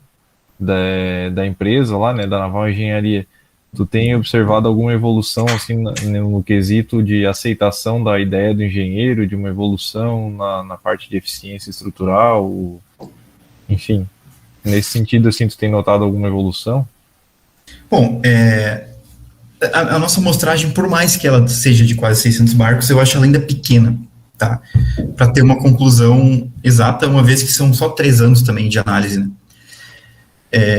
da empresa lá, né, da Naval Engenharia, tu tem observado alguma evolução, assim, no quesito de aceitação da ideia do engenheiro, de uma evolução na parte de eficiência estrutural, enfim, nesse sentido, assim, tu tem notado alguma evolução? Bom, a nossa amostragem, por mais que ela seja de quase 600 barcos, eu acho ela ainda pequena, tá? Para ter uma conclusão exata, uma vez que são só 3 anos também de análise, né?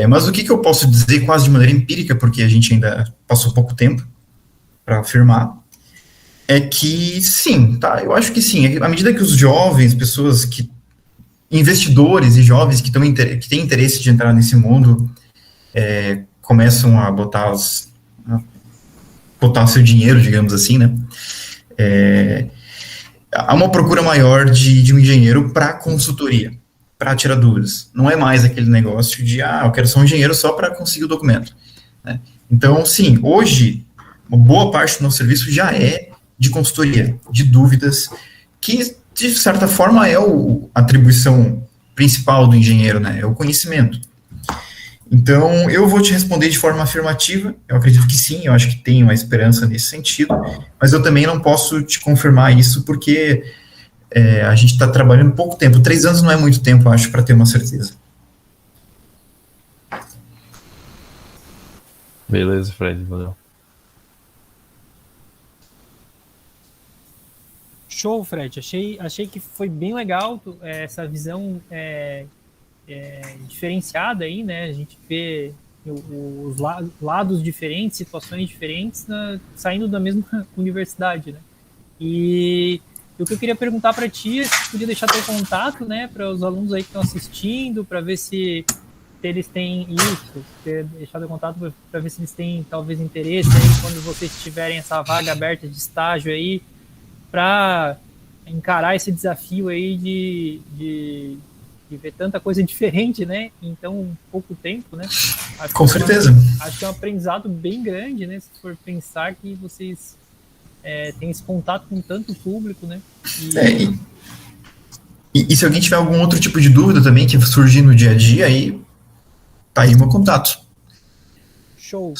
Mas o que eu posso dizer quase de maneira empírica, porque a gente ainda passou pouco tempo para afirmar, é que sim, tá? Eu acho que sim. À medida que os jovens, investidores e jovens que têm interesse de entrar nesse mundo, começam a botar o seu dinheiro, digamos assim, né? Há uma procura maior de um engenheiro para consultoria, para tirar dúvidas. Não é mais aquele negócio de, eu quero ser um engenheiro só para conseguir o documento, né? Então, sim, hoje, uma boa parte do nosso serviço já é de consultoria, de dúvidas, que, de certa forma, é a atribuição principal do engenheiro, né? É o conhecimento. Então, eu vou te responder de forma afirmativa, eu acredito que sim, eu acho que tem uma esperança nesse sentido, mas eu também não posso te confirmar isso, porque a gente está trabalhando pouco tempo. 3 anos não é muito tempo, eu acho, para ter uma certeza. Beleza, Fred, valeu. Show, Fred. Achei que foi bem legal essa visão diferenciada aí, né? A gente vê os lados diferentes, situações diferentes, saindo da mesma universidade, né? E o que eu queria perguntar para ti, se podia deixar teu contato, né, para os alunos aí que estão assistindo, para ver se eles têm isso, deixar teu contato para ver se eles têm talvez interesse aí quando vocês tiverem essa vaga aberta de estágio aí, para encarar esse desafio aí de ver tanta coisa diferente, né, em tão pouco tempo, né? Com certeza. Acho que é um aprendizado bem grande, né, se for pensar que vocês têm esse contato com tanto público, né? E se alguém tiver algum outro tipo de dúvida também que surgir no dia a dia, aí tá aí o meu contato. Show.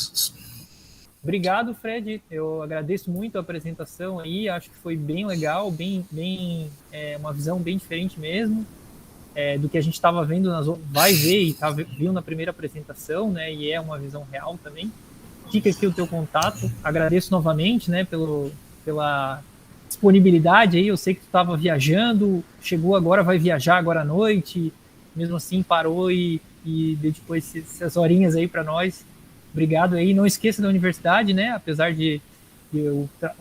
Obrigado, Fred. Eu agradeço muito a apresentação aí. Acho que foi bem legal, uma visão bem diferente mesmo do que a gente estava vendo vai ver e viu na primeira apresentação, né? E é uma visão real também. Fica aqui o teu contato. Agradeço novamente, né, pela disponibilidade aí. Eu sei que tu estava viajando, chegou agora, vai viajar agora à noite. Mesmo assim, parou e deu depois essas horinhas aí para nós. Obrigado aí. Não esqueça da universidade, né? Apesar de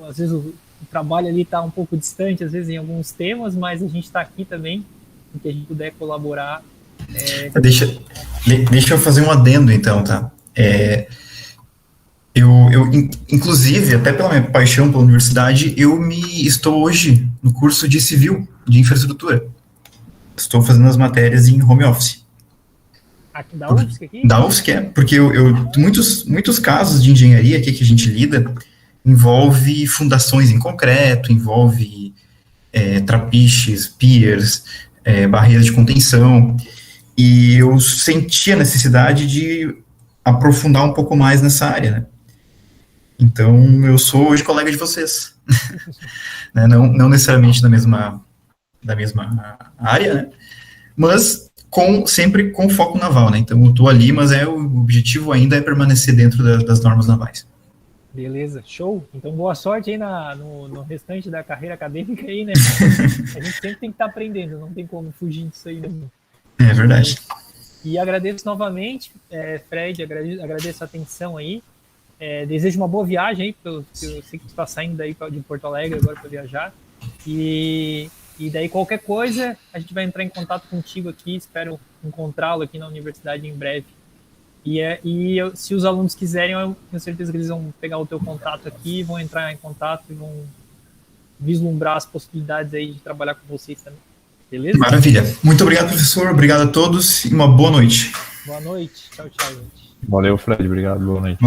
às vezes o trabalho ali tá um pouco distante, às vezes em alguns temas, mas a gente está aqui também, em que a gente puder colaborar. Deixa eu fazer um adendo, então, tá? Inclusive, até pela minha paixão pela universidade, estou hoje no curso de civil, de infraestrutura. Estou fazendo as matérias em home office. Aqui, da UFSC aqui? Da UFSC, porque muitos casos de engenharia aqui que a gente lida envolve fundações em concreto, envolve trapiches, piers, barreiras de contenção, e eu senti a necessidade de aprofundar um pouco mais nessa área, né? Então, eu sou hoje colega de vocês. Né? Não necessariamente da mesma área, né? Mas sempre com foco naval, né? Então, eu estou ali, mas o objetivo ainda é permanecer dentro das normas navais. Beleza, show. Então, boa sorte aí no restante da carreira acadêmica aí, né? A gente sempre tem que estar aprendendo, não tem como fugir disso aí, né? É verdade. E agradeço novamente, Fred, agradeço a atenção aí. Desejo uma boa viagem aí, porque eu sei que tu está saindo daí de Porto Alegre agora para viajar. E daí qualquer coisa, a gente vai entrar em contato contigo aqui, espero encontrá-lo aqui na universidade em breve. Se os alunos quiserem, eu tenho certeza que eles vão pegar o teu contato aqui, vão entrar em contato e vão vislumbrar as possibilidades aí de trabalhar com vocês também. Beleza? Maravilha. Muito obrigado, professor. Obrigado a todos e uma boa noite. Boa noite. Tchau, tchau, gente. Valeu, Fred. Obrigado. Boa noite.